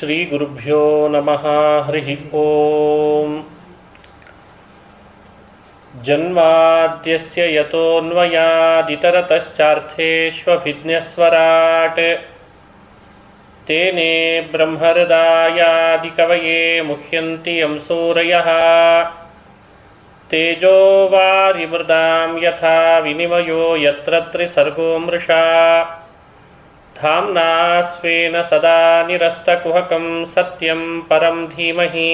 ಶ್ರೀ ಗುರುಭ್ಯೋ ನಮಃ. ಹರಿ ಓಂ. ಜನ್ಮಾದ್ಯಸ್ಯ ಯತೋನ್ವಯಾದಿತರತಶ್ಚಾರ್ಥೇಷ್ವಭಿಜ್ಞಸ್ವರಾಟ್ ತೇನೇ ಬ್ರಹ್ಮಹೃದಾಯಾದಿಕವಯೇ ಮುಹ್ಯಂತಿ ಯಂ ಸೂರಯಃ. ತೇಜೋ ವಾರಿಮೃದಾಂ ಯಥಾ ವಿನಿಮಯೋ ಯತ್ರ ತ್ರಿಸರ್ಗೋ ಮೃಷಾ. ಧಾಮ್ನಾ ಸ್ವೇನ ಸದಾ ನಿರಸ್ತಕುಹಕಂ ಸತ್ಯಂ ಪರಂ ಧೀಮಹಿ.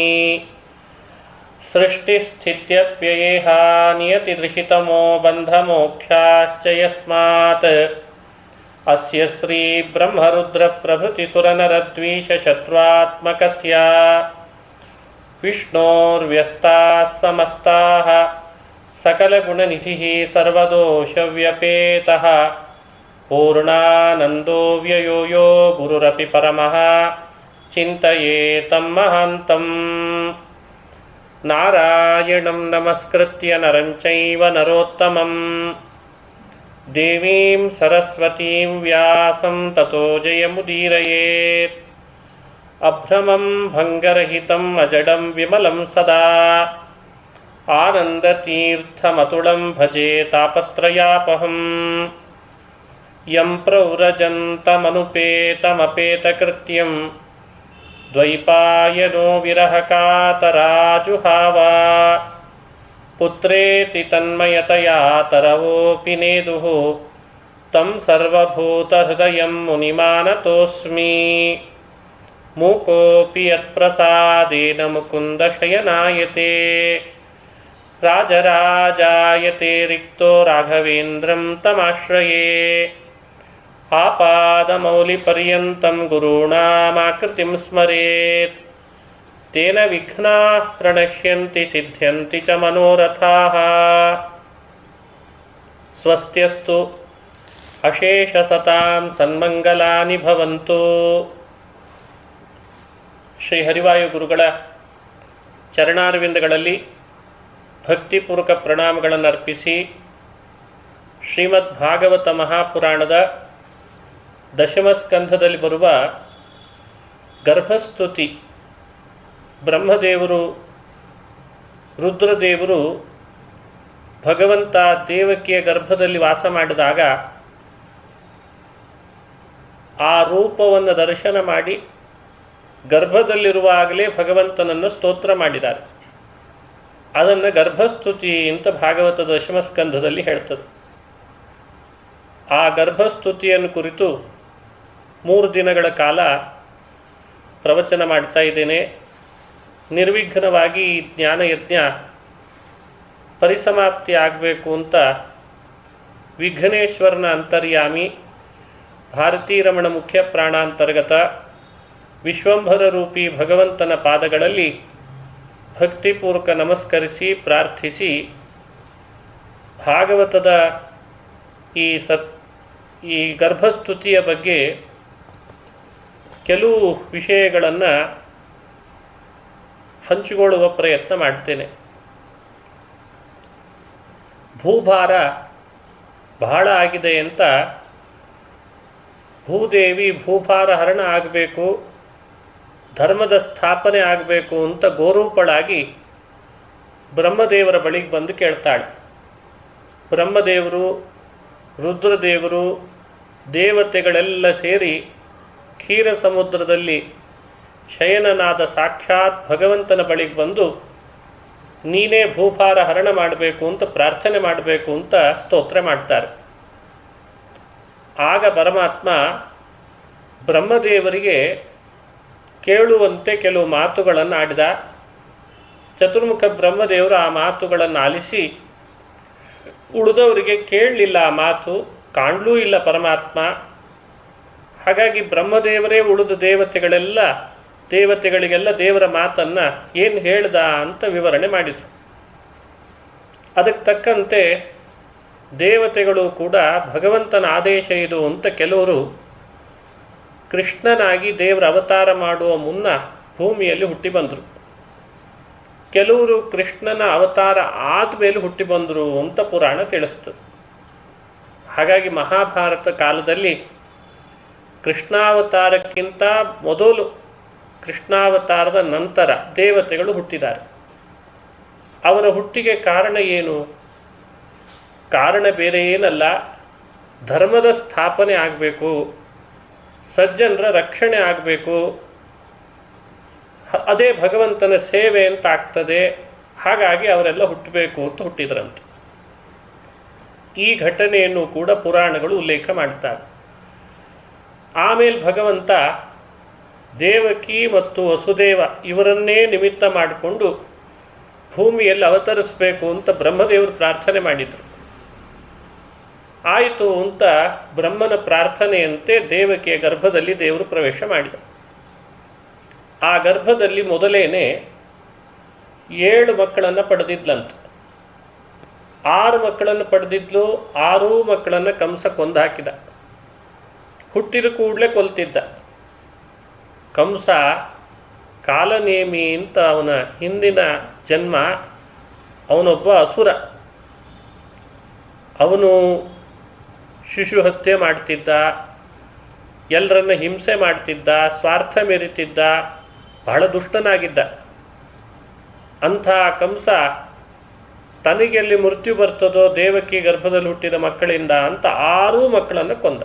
ಸೃಷ್ಟಿಸ್ಥಿತ್ಯಪ್ಯಯೇಹ ನಿಯತಿರ್ಹಿತಮೋ ಬಂಧಮೋಕ್ಷಾಶ್ಚ ಯಸ್ಮಾತ್. ಅಸ್ಯ ಶ್ರೀ ಬ್ರಹ್ಮರುದ್ರ ಪ್ರಭೃತಿ ಸುರನರದ್ವೀಷಶತ್ರುತ್ಮಕಸ್ಯ ವಿಷ್ಣೋರ್ವ್ಯಸ್ತಾಃ ಸಮಸ್ತಾಃ ಸಕಲಗುಣನಿಧಿಃ ಸರ್ವದೋಷವ್ಯಪೇತಃ ಪೂರ್ಣಾನಂದೋ ವ್ಯಯೋ ಯೋ ಗುರುರಪಿ ಪರಮಃ ಚಿಂತಯೇತಂ ಮಹಾಂತಂ. ನಾರಾಯಣಂ ನಮಸ್ಕೃತ್ಯ ನರಂ ಚೈವ ನರೋತ್ತಮಂ ದೇವೀಂ ಸರಸ್ವತೀಂ ವ್ಯಾಸಂ ತತೋ ಜಯಮುದೀರಯೇತ್. ಅಭ್ರಮಂ ಭಂಗರಹಿತಂ ಅಜಡಂ ವಿಮಲಂ ಸದಾ ಆನಂದತೀರ್ಥಮತುಳಂ ಭಜೆ ತಾಪತ್ರಯಾಪಹಂ. ಯಂ ಪ್ರವ್ರಜಂತಮನುಪೇತಮಪೇತಕೃತ್ಯಂ ದ್ವೈಪಾಯನೋ ವಿರಹಕಾತರಾಜುಹಾವ. ಪುತ್ರೇತಿ ತನ್ಮಯತಯಾ ತರವೋಪಿ ನೇದುಃ ತಂ ಸರ್ವಭೂತಹೃದಯಂ ಮುನಿಮಾನತೋಸ್ಮಿ. ಮೂಕೋಪಿ ಯತ್ಪ್ರಸಾದೇನ ಮುಕುಂದಶಯನಾಯತೆ ರಾಜರಾಜಾಯತೆ ರಿಕ್ತೋ ರಾಘವೇಂದ್ರಂ ತಮಾಶ್ರಯೇ. ಆಪಾದಮೌಲಿಪರ್ಯಂತಂ ಗುರುಣಾಮಾಕೃತಿಂ ಸ್ಮರೇತ್. ತೇನ ವಿಘ್ನಾಃ ಪ್ರಣಶ್ಯಂತಿ ಸಿದ್ಧ್ಯಂತಿ ಚ ಮನೋರಥಾಃ. ಸ್ವಸ್ತ್ಯಸ್ತು ಅಶೇಷಸತಾಂ ಸನ್ಮಂಗಲಾನಿ ಭವಂತು. ಶ್ರೀ ಹರಿವಾಯು ಗುರುಗಳ ಚರಣಾರವಿಂದಗಳಲ್ಲಿ ಭಕ್ತಿಪೂರ್ವಕ ಪ್ರಣಾಮಗಳನ್ನು ಅರ್ಪಿಸಿ ಶ್ರೀಮದ್ ಭಾಗವತ ಮಹಾಪುರಾಣದ ದಶಮಸ್ಕಂಧದಲ್ಲಿ ಬರುವ ಗರ್ಭಸ್ತುತಿ, ಬ್ರಹ್ಮದೇವರು ರುದ್ರದೇವರು ಭಗವಂತ ದೇವಕಿಯ ಗರ್ಭದಲ್ಲಿ ವಾಸ ಮಾಡಿದಾಗ ಆ ರೂಪವನ್ನು ದರ್ಶನ ಮಾಡಿ ಗರ್ಭದಲ್ಲಿರುವಾಗಲೇ ಭಗವಂತನನ್ನು ಸ್ತೋತ್ರ ಮಾಡಿದ್ದಾರೆ. ಅದನ್ನು ಗರ್ಭಸ್ತುತಿ ಅಂತ ಭಾಗವತದ ದಶಮಸ್ಕಂಧದಲ್ಲಿ ಹೇಳ್ತದೆ. ಆ ಗರ್ಭಸ್ತುತಿಯನ್ನು ಕುರಿತು 3 ದಿನಗಳ ಕಾಲ ಪ್ರವಚನ ಮಾಡ್ತಾ ಇದ್ದೇನೆ. ನಿರ್ವಿಘ್ನವಾಗಿ ಈ ಜ್ಞಾನಯಜ್ಞ ಪರಿಸಮಾಪ್ತಿ ಆಗಬೇಕು ಅಂತ ವಿಘ್ನೇಶ್ವರನ ಅಂತರ್ಯಾಮಿ ಭಾರತೀರಮಣ ಮುಖ್ಯ ಪ್ರಾಣಾಂತರ್ಗತ ವಿಶ್ವಂಭರ ರೂಪಿ ಭಗವಂತನ ಪಾದಗಳಲ್ಲಿ ಭಕ್ತಿಪೂರ್ವಕ ನಮಸ್ಕರಿಸಿ ಪ್ರಾರ್ಥಿಸಿ ಭಾಗವತದ ಈ ಗರ್ಭಸ್ತುತಿಯ ಬಗ್ಗೆ ಕೆಲವು ವಿಷಯಗಳನ್ನು ಹಂಚಿಕೊಳ್ಳುವ ಪ್ರಯತ್ನ ಮಾಡ್ತೇನೆ. ಭೂಭಾರ ಬಹಳ ಆಗಿದೆ ಅಂತ ಭೂದೇವಿ ಭೂಭಾರ ಹರಣ ಆಗಬೇಕು, ಧರ್ಮದ ಸ್ಥಾಪನೆ ಆಗಬೇಕು ಅಂತ ಗೋರೂಪಳಾಗಿ ಬ್ರಹ್ಮದೇವರ ಬಳಿಗೆ ಬಂದು ಕೇಳ್ತಾಳೆ. ಬ್ರಹ್ಮದೇವರು ರುದ್ರದೇವರು ದೇವತೆಗಳೆಲ್ಲ ಸೇರಿ ಕ್ಷೀರ ಸಮುದ್ರದಲ್ಲಿ ಶಯನನಾದ ಸಾಕ್ಷಾತ್ ಭಗವಂತನ ಬಳಿಗೆ ಬಂದು ನೀನೇ ಭೂಭಾರ ಹರಣ ಮಾಡಬೇಕು ಅಂತ ಪ್ರಾರ್ಥನೆ ಮಾಡಬೇಕು ಅಂತ ಸ್ತೋತ್ರ ಮಾಡ್ತಾರೆ. ಆಗ ಪರಮಾತ್ಮ ಬ್ರಹ್ಮದೇವರಿಗೆ ಕೇಳುವಂತೆ ಕೆಲವು ಮಾತುಗಳನ್ನು ಆಡಿದ. ಚತುರ್ಮುಖ ಬ್ರಹ್ಮದೇವರು ಆ ಮಾತುಗಳನ್ನು ಆಲಿಸಿ ಉಳಿದವರಿಗೆ ಕೇಳಲಿಲ್ಲ, ಆ ಮಾತು ಕಾಣಲೂ ಇಲ್ಲ ಪರಮಾತ್ಮ. ಹಾಗಾಗಿ ಬ್ರಹ್ಮದೇವರೇ ಉಳಿದ ದೇವತೆಗಳಿಗೆಲ್ಲ ದೇವರ ಮಾತನ್ನು ಏನು ಹೇಳ್ದ ಅಂತ ವಿವರಣೆ ಮಾಡಿದರು. ಅದಕ್ಕೆ ತಕ್ಕಂತೆ ದೇವತೆಗಳು ಕೂಡ ಭಗವಂತನ ಆದೇಶ ಇದು ಅಂತ ಕೆಲವರು ಕೃಷ್ಣನಾಗಿ ದೇವರ ಅವತಾರ ಮಾಡುವ ಮುನ್ನ ಭೂಮಿಯಲ್ಲಿ ಹುಟ್ಟಿ ಬಂದರು. ಕೆಲವರು ಕೃಷ್ಣನ ಅವತಾರ ಆದಮೇಲೆ ಹುಟ್ಟಿ ಬಂದರು ಅಂತ ಪುರಾಣ ತಿಳಿಸ್ತದೆ. ಹಾಗಾಗಿ ಮಹಾಭಾರತ ಕಾಲದಲ್ಲಿ ಕೃಷ್ಣಾವತಾರಕ್ಕಿಂತ ಮೊದಲು ಕೃಷ್ಣಾವತಾರದ ನಂತರ ದೇವತೆಗಳು ಹುಟ್ಟಿದ್ದಾರೆ. ಅವರ ಹುಟ್ಟಿಗೆ ಕಾರಣ ಏನು? ಕಾರಣ ಬೇರೆ ಏನಲ್ಲ, ಧರ್ಮದ ಸ್ಥಾಪನೆ ಆಗಬೇಕು, ಸಜ್ಜನರ ರಕ್ಷಣೆ ಆಗಬೇಕು, ಅದೇ ಭಗವಂತನ ಸೇವೆ ಅಂತ ಆಗ್ತದೆ. ಹಾಗಾಗಿ ಅವರೆಲ್ಲ ಹುಟ್ಟಬೇಕು ಅಂತ ಹುಟ್ಟಿದ್ರಂತೆ. ಈ ಘಟನೆಯನ್ನು ಕೂಡ ಪುರಾಣಗಳು ಉಲ್ಲೇಖ ಮಾಡ್ತಾರೆ. ಆಮೇಲೆ ಭಗವಂತ ದೇವಕಿ ಮತ್ತು ವಸುದೇವ ಇವರನ್ನೇ ನಿಮಿತ್ತ ಮಾಡಿಕೊಂಡು ಭೂಮಿಯಲ್ಲಿ ಅವತರಿಸಬೇಕು ಅಂತ ಬ್ರಹ್ಮದೇವರು ಪ್ರಾರ್ಥನೆ ಮಾಡಿದರು. ಆಯಿತು ಅಂತ ಬ್ರಹ್ಮನ ಪ್ರಾರ್ಥನೆಯಂತೆ ದೇವಕಿಯ ಗರ್ಭದಲ್ಲಿ ದೇವರು ಪ್ರವೇಶ ಮಾಡಿದ. ಆ ಗರ್ಭದಲ್ಲಿ ಮೊದಲೇನೆ 7 ಮಕ್ಕಳನ್ನು ಪಡೆದಿದ್ಲಂತ. 6 ಮಕ್ಕಳನ್ನು ಪಡೆದಿದ್ಲು. 6 ಮಕ್ಕಳನ್ನು ಕಂಸ ಕೊಂದಾಕಿದ. ಹುಟ್ಟಿದ ಕೂಡಲೇ ಕೊಲ್ತಿದ್ದ. ಕಂಸ ಕಾಲನೇಮಿ ಅಂತ ಅವನ ಹಿಂದಿನ ಜನ್ಮ, ಅವನೊಬ್ಬ ಅಸುರ. ಅವನು ಶಿಶು ಹತ್ಯೆ ಮಾಡ್ತಿದ್ದ, ಎಲ್ಲರನ್ನ ಹಿಂಸೆ ಮಾಡ್ತಿದ್ದ, ಸ್ವಾರ್ಥ ಮೆರಿತಿದ್ದ, ಬಹಳ ದುಷ್ಟನಾಗಿದ್ದ. ಅಂಥ ಕಂಸ ತನಗೆಲ್ಲಿ ಮೃತ್ಯು ಬರ್ತದೋ ದೇವಕಿ ಗರ್ಭದಲ್ಲಿ ಹುಟ್ಟಿದ ಮಕ್ಕಳಿಂದ ಅಂತ 6 ಮಕ್ಕಳನ್ನು ಕೊಂದ.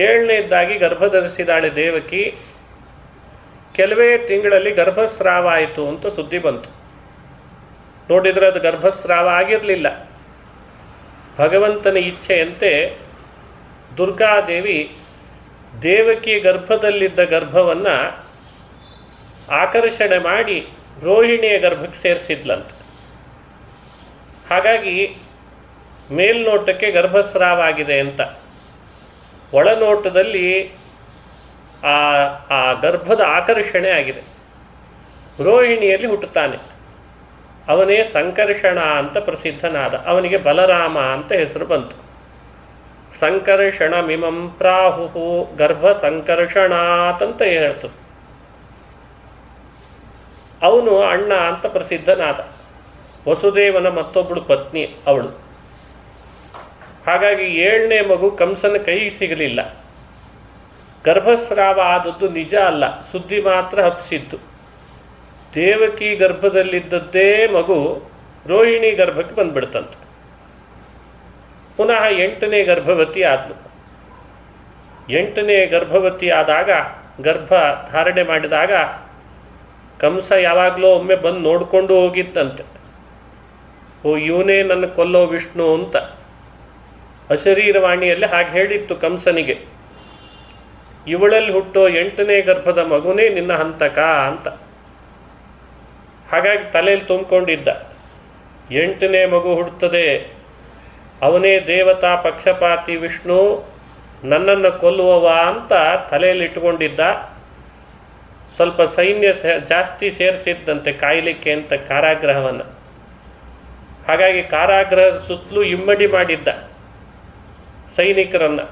7ನೇದಾಗಿ ಗರ್ಭಧರಿಸಿದಾಳೆ ದೇವಕಿ. ಕೆಲವೇ ತಿಂಗಳಲ್ಲಿ ಗರ್ಭಸ್ರಾವ ಆಯಿತು ಅಂತ ಸುದ್ದಿ ಬಂತು. ನೋಡಿದರೆ ಅದು ಗರ್ಭಸ್ರಾವ ಆಗಿರಲಿಲ್ಲ. ಭಗವಂತನ ಇಚ್ಛೆಯಂತೆ ದುರ್ಗಾದೇವಿ ದೇವಕಿ ಗರ್ಭದಲ್ಲಿದ್ದ ಗರ್ಭವನ್ನು ಆಕರ್ಷಣೆ ಮಾಡಿ ರೋಹಿಣಿಯ ಗರ್ಭಕ್ಕೆ ಸೇರಿಸಿದ್ಲಂತ. ಹಾಗಾಗಿ ಮೇಲ್ನೋಟಕ್ಕೆ ಗರ್ಭಸ್ರಾವ ಆಗಿದೆ ಅಂತ, ಒಳನೋಟದಲ್ಲಿ ಆ ಗರ್ಭದ ಆಕರ್ಷಣೆ ಆಗಿದೆ. ರೋಹಿಣಿಯಲ್ಲಿ ಹುಟ್ಟುತ್ತಾನೆ. ಅವನೇ ಸಂಕರ್ಷಣ ಅಂತ ಪ್ರಸಿದ್ಧನಾದ. ಅವನಿಗೆ ಬಲರಾಮ ಅಂತ ಹೆಸರು ಬಂತು. ಸಂಕರ್ಷಣ ಮಿಮಂ ಪ್ರಾಹು ಗರ್ಭ ಸಂಕರ್ಷಣಾತ್ ಅಂತ ಹೇಳ್ತದೆ. ಅವನು ಅಣ್ಣ ಅಂತ ಪ್ರಸಿದ್ಧನಾದ. ವಸುದೇವನ ಮತ್ತೊಬ್ಬಳು ಪತ್ನಿ ಅವಳು. ಹಾಗಾಗಿ 7ನೇ ಮಗು ಕಂಸನ ಕೈಗೆ ಸಿಗಲಿಲ್ಲ. ಗರ್ಭಸ್ರಾವ ಆದದ್ದು ನಿಜ ಅಲ್ಲ, ಸುದ್ದಿ ಮಾತ್ರ ಹಬ್ಬಿಸಿದ್ದು. ದೇವಕಿ ಗರ್ಭದಲ್ಲಿದ್ದದ್ದೇ ಮಗು ರೋಹಿಣಿ ಗರ್ಭಕ್ಕೆ ಬಂದ್ಬಿಡ್ತಂತೆ. ಪುನಃ 8ನೇ ಗರ್ಭವತಿ ಆದಳು. 8ನೇ ಗರ್ಭವತಿ ಆದಾಗ, ಗರ್ಭ ಧಾರಣೆ ಮಾಡಿದಾಗ ಕಂಸ ಯಾವಾಗಲೂ ಒಮ್ಮೆ ಬಂದು ನೋಡಿಕೊಂಡು ಹೋಗಿತ್ತಂತೆ. ಓ, ಇವನೇ ನನ್ನ ಕೊಲ್ಲೋ ವಿಷ್ಣು ಅಂತ ಅಶರೀರವಾಣಿಯಲ್ಲಿ ಹಾಗೆ ಹೇಳಿತ್ತು ಕಂಸನಿಗೆ. ಇವಳಲ್ಲಿ ಹುಟ್ಟೋ 8ನೇ ಗರ್ಭದ ಮಗುನೇ ನಿನ್ನ ಹಂತಕ ಅಂತ. ಹಾಗಾಗಿ ತಲೆಯಲ್ಲಿ ತುಂಬಿಕೊಂಡಿದ್ದ, 8ನೇ ಮಗು ಹುಡ್ತದೆ, ಅವನೇ ದೇವತಾ ಪಕ್ಷಪಾತಿ ವಿಷ್ಣು, ನನ್ನನ್ನು ಕೊಲ್ಲುವವ ಅಂತ ತಲೆಯಲ್ಲಿ ಇಟ್ಕೊಂಡಿದ್ದ. ಸ್ವಲ್ಪ ಸೈನ್ಯ ಜಾಸ್ತಿ ಸೇರಿಸಿದ್ದಂತೆ ಕಾಯಲಿಕ್ಕೆ ಅಂತ ಕಾರಾಗೃಹವನ್ನು. ಹಾಗಾಗಿ ಕಾರಾಗೃಹದ ಸುತ್ತಲೂ ಇಮ್ಮಡಿ ಮಾಡಿದ್ದ ಸೈನಿಕರನ್ನು.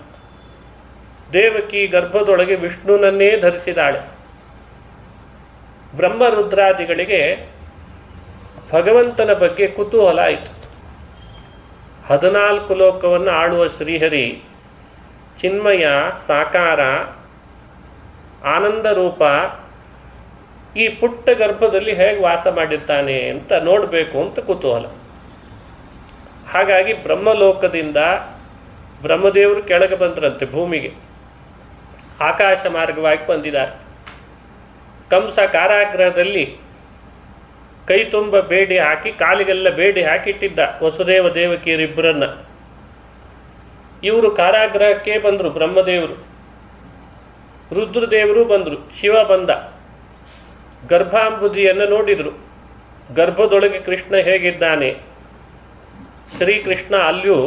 ದೇವಕಿ ಗರ್ಭದೊಳಗೆ ವಿಷ್ಣುನನ್ನೇ ಧರಿಸಿದಾಳೆ. ಬ್ರಹ್ಮರುದ್ರಾದಿಗಳಿಗೆ ಭಗವಂತನ ಬಗ್ಗೆ ಕುತೂಹಲ ಆಯಿತು. 14 ಲೋಕವನ್ನು ಆಳುವ ಶ್ರೀಹರಿ ಚಿನ್ಮಯ, ಸಾಕಾರ, ಆನಂದ ರೂಪ, ಈ ಪುಟ್ಟ ಗರ್ಭದಲ್ಲಿ ಹೇಗೆ ವಾಸ ಮಾಡಿರ್ತಾನೆ ಅಂತ ನೋಡಬೇಕು ಅಂತ ಕುತೂಹಲ. ಹಾಗಾಗಿ ಬ್ರಹ್ಮಲೋಕದಿಂದ ಬ್ರಹ್ಮದೇವರು ಕೆಳಗೆ ಬಂದ್ರಂತೆ ಭೂಮಿಗೆ. ಆಕಾಶ ಮಾರ್ಗವಾಗಿ ಬಂದಿದ್ದಾರೆ. ಕಂಸ ಕಾರಾಗೃಹದಲ್ಲಿ ಕೈ ತುಂಬ ಬೇಡಿ ಹಾಕಿ, ಕಾಲಿಗೆಲ್ಲ ಬೇಡಿ ಹಾಕಿಟ್ಟಿದ್ದ ವಸುದೇವ ದೇವಕಿಯರಿಬ್ಬರನ್ನ. ಇವರು ಕಾರಾಗೃಹಕ್ಕೆ ಬಂದರು. ಬ್ರಹ್ಮದೇವರು, ರುದ್ರದೇವರು ಬಂದರು, ಶಿವ ಬಂದ. ಗರ್ಭಾಂಬುದಿಯನ್ನು ನೋಡಿದರು. ಗರ್ಭದೊಳಗೆ ಕೃಷ್ಣ ಹೇಗಿದ್ದಾನೆ, ಶ್ರೀಕೃಷ್ಣ ಅಲ್ಲಿಯೂ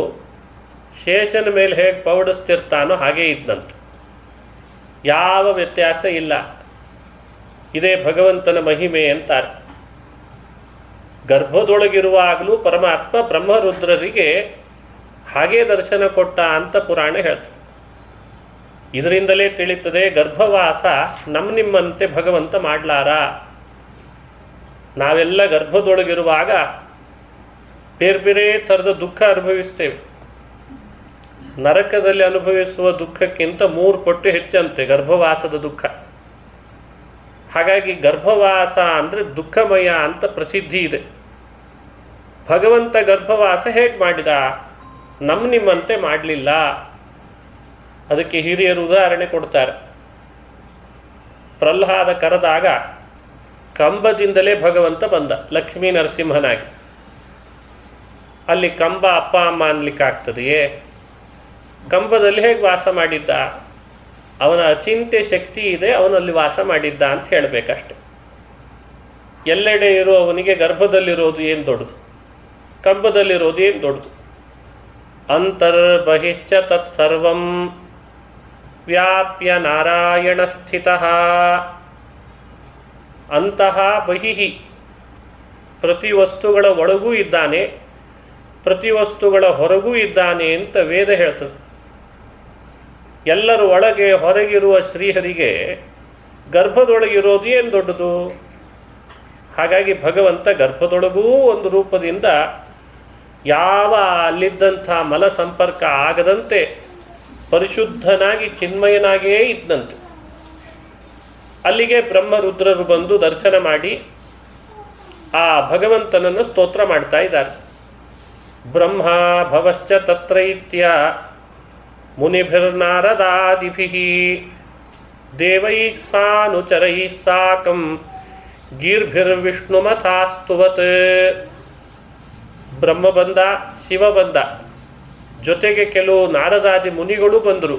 ಶೇಷನ ಮೇಲೆ ಹೇಗೆ ಪೌಡಿಸ್ತಿರ್ತಾನೋ ಹಾಗೇ ಇದ್ದಂತೆ. ಯಾವ ವ್ಯತ್ಯಾಸ ಇಲ್ಲ. ಇದೇ ಭಗವಂತನ ಮಹಿಮೆ ಅಂತಾರೆ. ಗರ್ಭದೊಳಗಿರುವಾಗಲೂ ಪರಮಾತ್ಮ ಬ್ರಹ್ಮರುದ್ರರಿಗೆ ಹಾಗೇ ದರ್ಶನ ಕೊಟ್ಟ ಅಂತ ಪುರಾಣ ಹೇಳ್ತದೆ. ಇದರಿಂದಲೇ ತಿಳಿಯುತ್ತದೆ ಗರ್ಭವಾಸ ನಿಮ್ಮಂತೆ ಭಗವಂತ ಮಾಡಲಾರ. ನಾವೆಲ್ಲ ಗರ್ಭದೊಳಗಿರುವಾಗ ಬೇರೆ ಬೇರೆ ಥರದ ದುಃಖ ಅನುಭವಿಸ್ತೇವೆ. ನರಕದಲ್ಲಿ ಅನುಭವಿಸುವ ದುಃಖಕ್ಕಿಂತ 3 ಪಟ್ಟು ಹೆಚ್ಚಂತೆ ಗರ್ಭವಾಸದ ದುಃಖ. ಹಾಗಾಗಿ ಗರ್ಭವಾಸ ಅಂದರೆ ದುಃಖಮಯ ಅಂತ ಪ್ರಸಿದ್ಧಿ ಇದೆ. ಭಗವಂತ ಗರ್ಭವಾಸ ಹೇಗೆ ಮಾಡಿದ? ನಿಮ್ಮಂತೆ ಮಾಡಲಿಲ್ಲ. ಅದಕ್ಕೆ ಹಿರಿಯರು ಉದಾಹರಣೆ ಕೊಡ್ತಾರೆ. ಪ್ರಹ್ಲಾದ ಕರೆದಾಗ ಕಂಬದಿಂದಲೇ ಭಗವಂತ ಬಂದ ಲಕ್ಷ್ಮೀ ನರಸಿಂಹನಾಗಿ. ಅಲ್ಲಿ ಕಂಬ ಅಪ್ಪ ಅಮ್ಮ ಅನ್ಲಿಕ್ಕಾಗ್ತದೆಯೇ? ಕಂಬದಲ್ಲಿ ಹೇಗೆ ವಾಸ ಮಾಡಿದ್ದ? ಅವನ ಅಚಿಂತ್ಯ ಶಕ್ತಿ ಇದೆ, ಅವನಲ್ಲಿ ವಾಸ ಮಾಡಿದ್ದ ಅಂತ ಹೇಳಬೇಕಷ್ಟೆ. ಎಲ್ಲೆಡೆ ಇರುವವನಿಗೆ ಗರ್ಭದಲ್ಲಿರೋದು ಏನು ದೊಡ್ಡದು, ಕಂಬದಲ್ಲಿರೋದು ಏನು ದೊಡ್ಡದು? ಅಂತರ್ಬಹಿಶ್ಚ ತತ್ಸರ್ವಂ ವ್ಯಾಪ್ಯ ನಾರಾಯಣ ಸ್ಥಿತಃ. ಅಂತಹ ಬಹಿಹಿ, ಪ್ರತಿ ವಸ್ತುಗಳ ಒಳಗೂ ಇದ್ದಾನೆ, ಪ್ರತಿ ವಸ್ತುಗಳ ಹೊರಗೂ ಇದ್ದಾನೆ ಅಂತ ವೇದ ಹೇಳ್ತದೆ. ಎಲ್ಲರ ಒಳಗೆ ಹೊರಗಿರುವ ಶ್ರೀಹರಿಗೆ ಗರ್ಭದೊಳಗಿರೋದು ಏನು ದೊಡ್ಡದು? ಹಾಗಾಗಿ ಭಗವಂತ ಗರ್ಭದೊಳಗೂ ಒಂದು ರೂಪದಿಂದ ಯಾವ ಅಲ್ಲಿದ್ದಂಥ ಮಲ ಸಂಪರ್ಕ ಆಗದಂತೆ ಪರಿಶುದ್ಧನಾಗಿ ಚಿನ್ಮಯನಾಗಿಯೇ ಇದ್ದಂತೆ. ಅಲ್ಲಿಗೆ ಬ್ರಹ್ಮರುದ್ರರು ಬಂದು ದರ್ಶನ ಮಾಡಿ ಆ ಭಗವಂತನನ್ನು ಸ್ತೋತ್ರ ಮಾಡ್ತಾ ಇದ್ದಾರೆ. ಬ್ರಹ್ಮ ಭವಶ್ಚ ತತ್ರೈತ್ಯ ಮುನಿಭಿರ್ನಾರದಾದಿಭಿಃ ದೇವೈಃ ಸಾನುಚರೈಃ ಸಾಕಂ ಗೀರ್ಭಿರ್ವಿಷ್ಣುಮಥಾಸ್ತುವತ್. ಬ್ರಹ್ಮ ಬಂದ, ಶಿವ ಬಂದ, ಜೊತೆಗೆ ಕೆಲವು ನಾರದಾದಿ ಮುನಿಗಳು ಬಂದರು,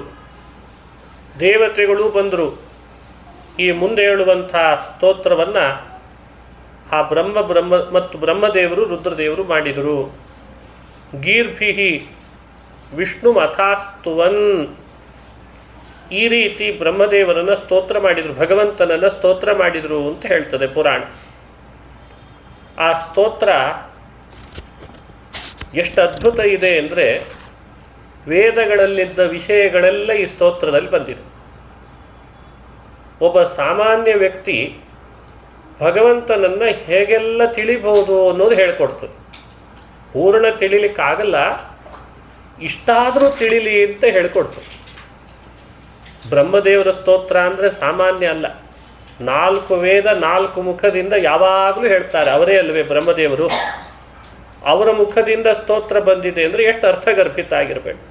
ದೇವತೆಗಳು ಬಂದರು. ಈ ಮುಂದೆ ಹೇಳುವಂಥ ಸ್ತೋತ್ರವನ್ನು ಆ ಬ್ರಹ್ಮ ಮತ್ತು ಬ್ರಹ್ಮದೇವರು ರುದ್ರದೇವರು ಮಾಡಿದರು. ಗೀರ್ಭಿಹಿ ವಿಷ್ಣು ಮಥಾಸ್ತುವನ್. ಈ ರೀತಿ ಬ್ರಹ್ಮದೇವರನ್ನು ಸ್ತೋತ್ರ ಮಾಡಿದರು, ಭಗವಂತನನ್ನು ಸ್ತೋತ್ರ ಮಾಡಿದರು ಅಂತ ಹೇಳ್ತದೆ ಪುರಾಣ. ಆ ಸ್ತೋತ್ರ ಎಷ್ಟು ಅದ್ಭುತ ಇದೆ ಅಂದರೆ ವೇದಗಳಲ್ಲಿದ್ದ ವಿಷಯಗಳೆಲ್ಲ ಈ ಸ್ತೋತ್ರದಲ್ಲಿ ಬಂದಿದೆ. ಒಬ್ಬ ಸಾಮಾನ್ಯ ವ್ಯಕ್ತಿ ಭಗವಂತನನ್ನು ಹೇಗೆಲ್ಲ ತಿಳಿಬಹುದು ಅನ್ನೋದು ಹೇಳ್ಕೊಡ್ತದೆ. ಪೂರ್ಣ ತಿಳಿಲಿಕ್ಕಾಗಲ್ಲ, ಇಷ್ಟಾದರೂ ತಿಳಿಲಿ ಅಂತ ಹೇಳ್ಕೊಡ್ತದೆ. ಬ್ರಹ್ಮದೇವರ ಸ್ತೋತ್ರ ಅಂದರೆ ಸಾಮಾನ್ಯ ಅಲ್ಲ. 4 ವೇದ 4 ಮುಖದಿಂದ ಯಾವಾಗಲೂ ಹೇಳ್ತಾರೆ. ಅವರೇ ಅಲ್ವೇ ಬ್ರಹ್ಮದೇವರು? ಅವರ ಮುಖದಿಂದ ಸ್ತೋತ್ರ ಬಂದಿದೆ ಅಂದರೆ ಎಷ್ಟು ಅರ್ಥಗರ್ಭಿತ ಆಗಿರಬೇಕು.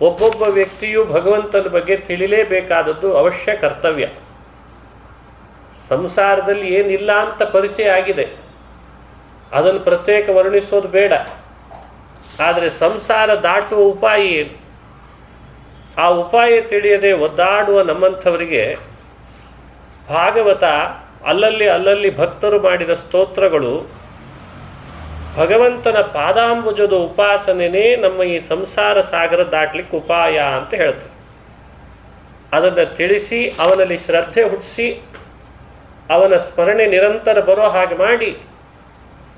ಒಬ್ಬೊಬ್ಬ ವ್ಯಕ್ತಿಯು ಭಗವಂತನ ಬಗ್ಗೆ ತಿಳಿಲೇಬೇಕಾದದ್ದು ಅವಶ್ಯ ಕರ್ತವ್ಯ. ಸಂಸಾರದಲ್ಲಿ ಏನಿಲ್ಲ ಅಂತ ಪರಿಚಯ ಆಗಿದೆ, ಅದನ್ನು ಪ್ರತ್ಯೇಕ ವರ್ಣಿಸೋದು ಬೇಡ. ಆದರೆ ಸಂಸಾರ ದಾಟುವ ಉಪಾಯ ಏನು? ಆ ಉಪಾಯ ತಿಳಿಯದೆ ಒದ್ದಾಡುವ ನಮ್ಮಂಥವರಿಗೆ ಭಾಗವತ ಅಲ್ಲಲ್ಲಿ ಭಕ್ತರು ಮಾಡಿದ ಸ್ತೋತ್ರಗಳು ಭಗವಂತನ ಪಾದಾಂಬುಜದ ಉಪಾಸನೆಯೇ ನಮ್ಮ ಈ ಸಂಸಾರ ಸಾಗರ ದಾಟ್ಲಿಕ್ಕೆ ಉಪಾಯ ಅಂತ ಹೇಳ್ತದೆ. ಅದನ್ನು ತಿಳಿಸಿ ಅವನಲ್ಲಿ ಶ್ರದ್ಧೆ ಹುಟ್ಟಿಸಿ ಅವನ ಸ್ಮರಣೆ ನಿರಂತರ ಬರೋ ಹಾಗೆ ಮಾಡಿ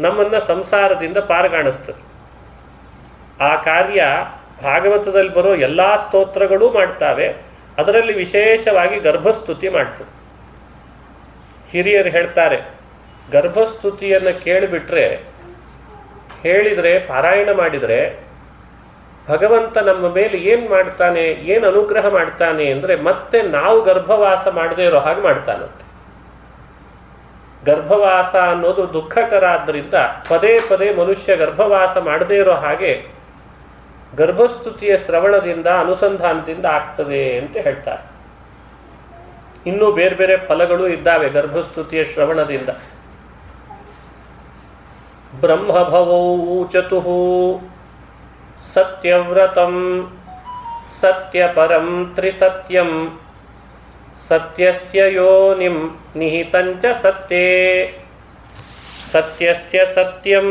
ನಮ್ಮನ್ನು ಸಂಸಾರದಿಂದ ಪಾರುಗಾಣಿಸ್ತದೆ. ಆ ಕಾರ್ಯ ಭಾಗವತದಲ್ಲಿ ಬರೋ ಎಲ್ಲ ಸ್ತೋತ್ರಗಳೂ ಮಾಡ್ತಾವೆ. ಅದರಲ್ಲಿ ವಿಶೇಷವಾಗಿ ಗರ್ಭಸ್ತುತಿ ಮಾಡ್ತದೆ. ಹಿರಿಯರು ಹೇಳ್ತಾರೆ, ಗರ್ಭಸ್ತುತಿಯನ್ನು ಕೇಳಿಬಿಟ್ರೆ, ಹೇಳಿದರೆ, ಪಾರಾಯಣ ಮಾಡಿದರೆ ಭಗವಂತ ನಮ್ಮ ಮೇಲೆ ಏನು ಮಾಡ್ತಾನೆ, ಏನು ಅನುಗ್ರಹ ಮಾಡ್ತಾನೆ ಅಂದರೆ ಮತ್ತೆ ನಾವು ಗರ್ಭವಾಸ ಮಾಡದೇ ಇರೋ ಹಾಗೆ ಮಾಡ್ತಾನಂತೆ. ಗರ್ಭವಾಸ ಅನ್ನೋದು ದುಃಖಕರ. ಆದ್ದರಿಂದ ಪದೇ ಪದೇ ಮನುಷ್ಯ ಗರ್ಭವಾಸ ಮಾಡದೇ ಇರೋ ಹಾಗೆ ಗರ್ಭಸ್ತುತಿಯ ಶ್ರವಣದಿಂದ ಅನುಸಂಧಾನದಿಂದ ಆಗ್ತದೆ ಅಂತ ಹೇಳ್ತಾರೆ. ಇನ್ನೂ ಬೇರೆ ಬೇರೆ ಫಲಗಳು ಇದ್ದಾವೆ ಗರ್ಭಸ್ತುತಿಯ ಶ್ರವಣದಿಂದ. ಬ್ರಹ್ಮಭವೌ ಚತುಃ ಸತ್ಯವ್ರತಂ ಸತ್ಯಪರಂ ತ್ರಿಸತ್ಯಂ ಸತ್ಯಸ್ಯ ಯೋನಿಂ ನಿಹಿತಂಚ ಸತ್ಯೇ ಸತ್ಯಸ್ಯ ಸತ್ಯಂ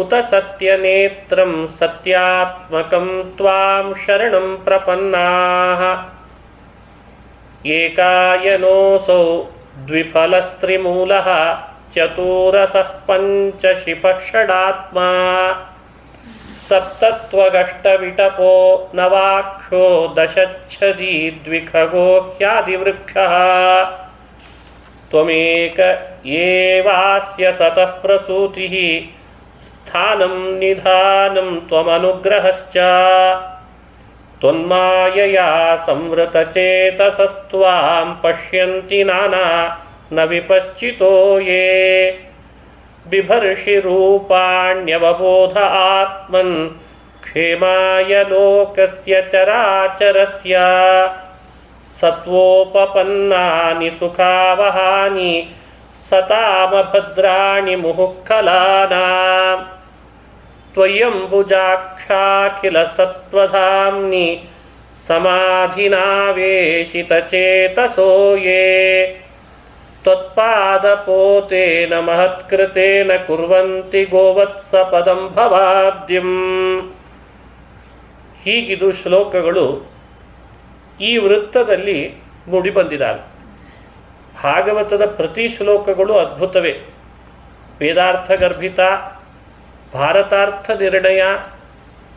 ಉತ ಸತ್ಯನೇತ್ರಂ ಸತ್ಯಾತ್ಮಕಂ ತ್ವಾಂ ಶರಣಂ ಪ್ರಪನ್ನಾಃ ಏಕಾಯನೋಸೌ ದ್ವಿಫಲಸ್ತ್ರಿಮೂಲಃ ಚತುರಸಃ ಪಂಚಶಿಪಃ ಷಡಾತ್ಮಾ ಸಪ್ತತ್ವಗಷ್ಟವಿಟಪೋ ನವಾಕ್ಷೋ ದಶಚ್ಛದಿ ದ್ವಿಖಗೋ ಹ್ಯಾದಿವೃಕ್ಷಃ ತ್ವಮೇಕ ಏವಾಸ್ಯ ಸತಃ ಪ್ರಸೂತಿಃ ಸ್ಥಾನಂ ನಿಧಾನಂ ತ್ವಮನುಗ್ರಹಶ್ಚ ತ್ವನ್ಮಾಯಯಾ ಸಂವೃತಚೇತಸಸ್ತ್ವಾಂ ಪಶ್ಯಂತಿ ನಾನಾ ನ ವಿಪಶ್ಚಿತೋ ಯೇ ಬಿಭರ್ಷಿ ರೂಪಾಣ್ಯವಬೋಧ ಆತ್ಮನ್ ಕ್ಷೇಮಾಯ ಲೋಕಸ್ಯ ಚರಾಚರಸ್ಯ ಸತ್ವೋಪಪನ್ನಾನಿ ಸುಖಾವಹಾನಿ ಸತಾಮಭದ್ರಾಣಿ ಮುಹುಃಖಲಾನಾಂ ತ್ವಯಂಬುಜಾಕ್ಷಾಖಿಲ ಸತ್ವಧಾಮ್ನಿ ಸಮಾಧಿನಾವೇಶಿತಚೇತಸೋ ಯೇ ತ್ವತ್ಪಾದಪೋತೇನ ಮಹತ್ಕೃತೇನ ಕುರ್ವಂತಿ ಗೋವತ್ಸ ಪದಂ ಭವಾಬ್ಧಿಂ. ಹೀಗಿದು ಶ್ಲೋಕಗಳು ಈ ವೃತ್ತದಲ್ಲಿ ಮೂಡಿಬಂದಿದ್ದಾವೆ. ಭಾಗವತದ ಪ್ರತಿ ಶ್ಲೋಕಗಳು ಅದ್ಭುತವೇ. ವೇದಾರ್ಥ ಗರ್ಭಿತ, ಭಾರತಾರ್ಥ ನಿರ್ಣಯ,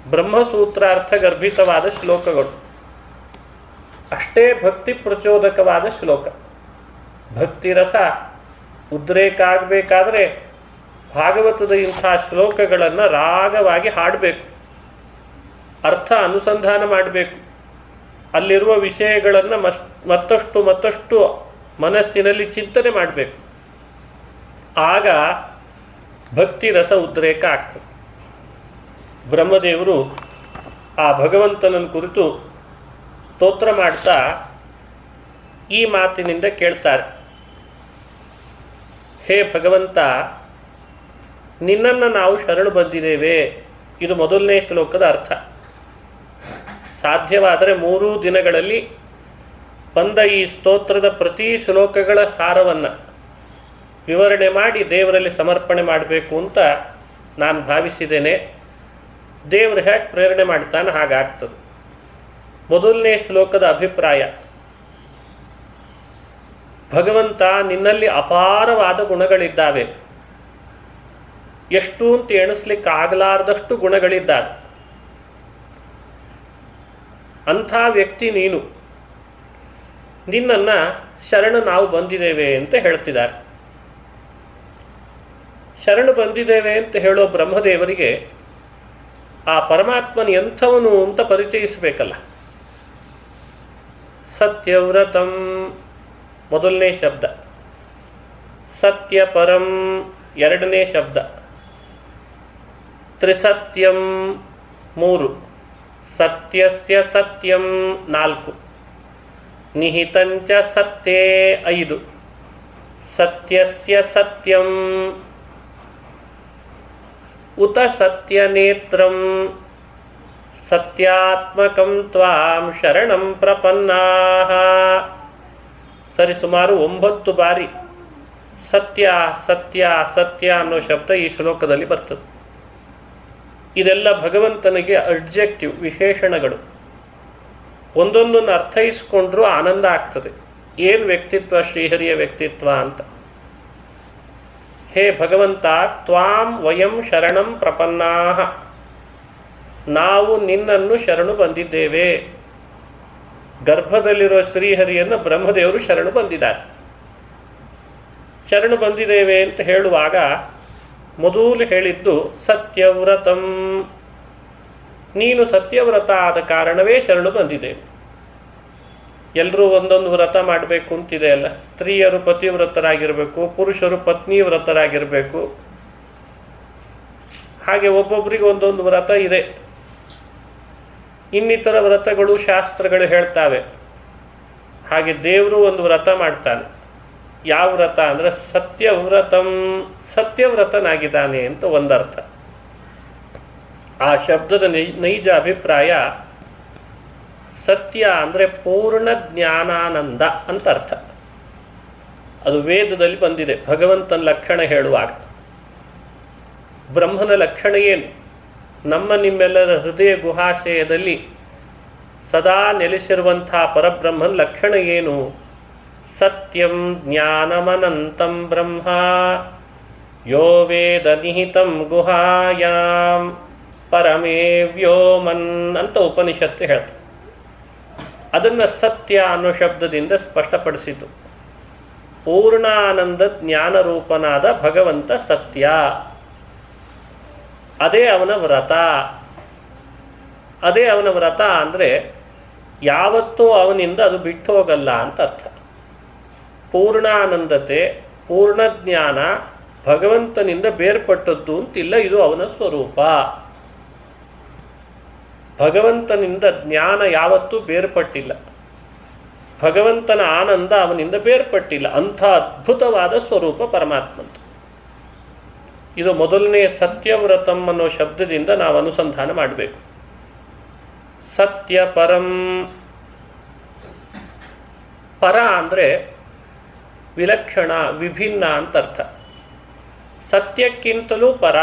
ಬ್ರಹ್ಮಸೂತ್ರಾರ್ಥ ಗರ್ಭಿತವಾದ ಶ್ಲೋಕಗಳು. ಅಷ್ಟೇ ಭಕ್ತಿ ಪ್ರಚೋದಕವಾದ ಶ್ಲೋಕ. ಭಕ್ತಿರಸ ಉದ್ರೇಕ ಆಗಬೇಕಾದ್ರೆ ಭಾಗವತದ ಇಂಥ ಶ್ಲೋಕಗಳನ್ನು ರಾಗವಾಗಿ ಹಾಡಬೇಕು, ಅರ್ಥ ಅನುಸಂಧಾನ ಮಾಡಬೇಕು, ಅಲ್ಲಿರುವ ವಿಷಯಗಳನ್ನು ಮತ್ತಷ್ಟು ಮನಸ್ಸಿನಲ್ಲಿ ಚಿಂತನೆ ಮಾಡಬೇಕು. ಆಗ ಭಕ್ತಿ ರಸ ಉದ್ರೇಕ ಆಗ್ತದೆ. ಬ್ರಹ್ಮದೇವರು ಆ ಭಗವಂತನನ್ನು ಕುರಿತು ಸ್ತೋತ್ರ ಮಾಡ್ತಾ ಈ ಮಾತಿನಿಂದ ಕೇಳ್ತಾರೆ, ಹೇ ಭಗವಂತ, ನಿನ್ನನ್ನು ನಾವು ಶರಣು ಬಂದಿದ್ದೇವೆ. ಇದು ಮೊದಲನೇ ಶ್ಲೋಕದ ಅರ್ಥ. ಸಾಧ್ಯವಾದರೆ 3 ದಿನಗಳಲ್ಲಿ ಬಂದ ಈ ಸ್ತೋತ್ರದ ಪ್ರತಿ ಶ್ಲೋಕಗಳ ಸಾರವನ್ನು ವಿವರಣೆ ಮಾಡಿ ದೇವರಲ್ಲಿ ಸಮರ್ಪಣೆ ಮಾಡಬೇಕು ಅಂತ ನಾನು ಭಾವಿಸಿದ್ದೇನೆ. ದೇವರು ಹೇಗೆ ಪ್ರೇರಣೆ ಮಾಡ್ತಾನೆ ಹಾಗಾಗ್ತದೆ. ಮೊದಲನೇ ಶ್ಲೋಕದ ಅಭಿಪ್ರಾಯ, ಭಗವಂತ ನಿನ್ನಲ್ಲಿ ಅಪಾರವಾದ ಗುಣಗಳಿದ್ದಾವೆ. ಎಷ್ಟು ಅಂತ ಎಣಿಸ್ಲಿಕ್ಕೆ ಆಗಲಾರ್ದಷ್ಟು ಗುಣಗಳಿದ್ದಾವೆ. ಅಂಥ ವ್ಯಕ್ತಿ ನೀನು. ನಿನ್ನನ್ನು ಶರಣು ನಾವು ಬಂದಿದ್ದೇವೆ ಅಂತ ಹೇಳ್ತಿದ್ದಾರೆ. ಶರಣು ಬಂದಿದ್ದೇವೆ ಅಂತ ಹೇಳೋ ಬ್ರಹ್ಮದೇವರಿಗೆ ಆ ಪರಮಾತ್ಮನ ಎಂಥವನು ಅಂತ ಪರಿಚಯಿಸಬೇಕಲ್ಲ. ಸತ್ಯವ್ರತಂ ಮೊದಲನೇ ಶಬ್ದ, ಸತ್ಯಪರಂ ಎರಡನೇ ಶಬ್ದ, ತ್ರಿಸತ್ಯಂ 3, ಸತ್ಯಸ್ಯ ಸತ್ಯಂ 4, ನಿಹಿತಂಚ ಸತ್ಯೇ 5, ಸತ್ಯಸ್ಯ ಸತ್ಯಂ ಉತ ಸತ್ಯನೇತ್ರಂ ಸತ್ಯಾತ್ಮಕಂ ತ್ವಾಂ ಶರಣಂ ಪ್ರಪನ್ನಾಃ. ಸರಿಸುಮಾರು 9 ಬಾರಿ ಸತ್ಯ ಸತ್ಯ ಸತ್ಯ ಅನ್ನೋ ಶಬ್ದ ಈ ಶ್ಲೋಕದಲ್ಲಿ ಬರ್ತದೆ. ಇದೆಲ್ಲ ಭಗವಂತನಿಗೆ ಅಬ್ಜೆಕ್ಟಿವ್ ವಿಶೇಷಣಗಳು. ಒಂದೊಂದನ್ನು ಅರ್ಥೈಸ್ಕೊಂಡ್ರೂ ಆನಂದ ಆಗ್ತದೆ. ಏನು ವ್ಯಕ್ತಿತ್ವ ಶ್ರೀಹರಿಯ ವ್ಯಕ್ತಿತ್ವ ಅಂತ. ಹೇ ಭಗವಂತ, ತ್ವಾಂ ವಯಂ ಶರಣಂ ಪ್ರಪನ್ನಾಃ, ನಾವು ನಿನ್ನನ್ನು ಶರಣು ಬಂದಿದ್ದೇವೆ. ಗರ್ಭದಲ್ಲಿರೋ ಶ್ರೀಹರಿಯನ್ನು ಬ್ರಹ್ಮದೇವರು ಶರಣು ಬಂದಿದ್ದಾರೆ. ಶರಣು ಬಂದಿದ್ದೇವೆ ಅಂತ ಹೇಳುವಾಗ ಮೊದಲು ಹೇಳಿದ್ದು ಸತ್ಯವ್ರತಂ, ನೀನು ಸತ್ಯವ್ರತ ಆದ ಕಾರಣವೇ ಶರಣು ಬಂದಿದ್ದೇವೆ. ಎಲ್ಲರೂ ಒಂದೊಂದು ವ್ರತ ಮಾಡಬೇಕು ಅಂತಿದೆ ಅಲ್ಲ. ಸ್ತ್ರೀಯರು ಪತಿವ್ರತರಾಗಿರಬೇಕು, ಪುರುಷರು ಪತ್ನಿ ವ್ರತರಾಗಿರಬೇಕು. ಹಾಗೆ ಒಬ್ಬೊಬ್ಬರಿಗೆ ಒಂದೊಂದು ವ್ರತ ಇದೆ. ಇನ್ನಿತರ ವ್ರತಗಳು ಶಾಸ್ತ್ರಗಳು ಹೇಳ್ತಾವೆ. ಹಾಗೆ ದೇವರು ಒಂದು ವ್ರತ ಮಾಡ್ತಾನೆ. ಯಾವ ವ್ರತ ಅಂದರೆ ಸತ್ಯವ್ರತಂ, ಸತ್ಯವ್ರತನಾಗಿದ್ದಾನೆ ಅಂತ ಒಂದರ್ಥ. ಆ ಶಬ್ದದ ನೈಜ ಅಭಿಪ್ರಾಯ ಸತ್ಯ ಅಂದರೆ ಪೂರ್ಣ ಜ್ಞಾನಾನಂದ ಅಂತ ಅರ್ಥ. ಅದು ವೇದದಲ್ಲಿ ಬಂದಿದೆ ಭಗವಂತನ ಲಕ್ಷಣ ಹೇಳುವಾಗ. ಬ್ರಹ್ಮನ ಲಕ್ಷಣ ಏನು? ನಮ್ಮ ನಿಮ್ಮೆಲ್ಲರ ಹೃದಯ ಗುಹಾಶಯದಲ್ಲಿ ಸದಾ ನೆಲೆಸಿರುವಂಥ ಪರಬ್ರಹ್ಮನ ಲಕ್ಷಣ ಏನು? ಸತ್ಯಂ ಜ್ಞಾನಮನಂತಂ ಬ್ರಹ್ಮ ಯೋ ವೇದ ನಿಹಿತಂ ಗುಹಾಯಾಂ ಪರಮೇ ವ್ಯೋಮನ್ ಅಂತ ಉಪನಿಷತ್ತು ಹೇಳ್ತದೆ. ಅದನ್ನು ಸತ್ಯ ಅನ್ನೋ ಶಬ್ದದಿಂದ ಸ್ಪಷ್ಟಪಡಿಸಿತು. ಪೂರ್ಣಾನಂದ ಜ್ಞಾನರೂಪನಾದ ಭಗವಂತ ಸತ್ಯ, ಅದೇ ಅವನ ವ್ರತ. ಅದೇ ಅವನ ವ್ರತ ಅಂದರೆ ಯಾವತ್ತೂ ಅವನಿಂದ ಅದು ಬಿಟ್ಟು ಹೋಗಲ್ಲ ಅಂತ ಅರ್ಥ. ಪೂರ್ಣಾನಂದತೆ, ಪೂರ್ಣಜ್ಞಾನ ಭಗವಂತನಿಂದ ಬೇರ್ಪಟ್ಟದ್ದು ಅಂತಿಲ್ಲ, ಇದು ಅವನ ಸ್ವರೂಪ. ಭಗವಂತನಿಂದ ಜ್ಞಾನ ಯಾವತ್ತೂ ಬೇರ್ಪಟ್ಟಿಲ್ಲ, ಭಗವಂತನ ಆನಂದ ಅವನಿಂದ ಬೇರ್ಪಟ್ಟಿಲ್ಲ. ಅಂಥ ಅದ್ಭುತವಾದ ಸ್ವರೂಪ ಪರಮಾತ್ಮಂತ. ಇದು ಮೊದಲನೇ ಸತ್ಯವ್ರತಂ ಅನ್ನೋ ಶಬ್ದದಿಂದ ನಾವು ಅನುಸಂಧಾನ ಮಾಡಬೇಕು. ಸತ್ಯ ಪರಂ, ಪರ ಅಂದರೆ ವಿಲಕ್ಷಣ, ವಿಭಿನ್ನ ಅಂತ ಅರ್ಥ. ಸತ್ಯಕ್ಕಿಂತಲೂ ಪರ.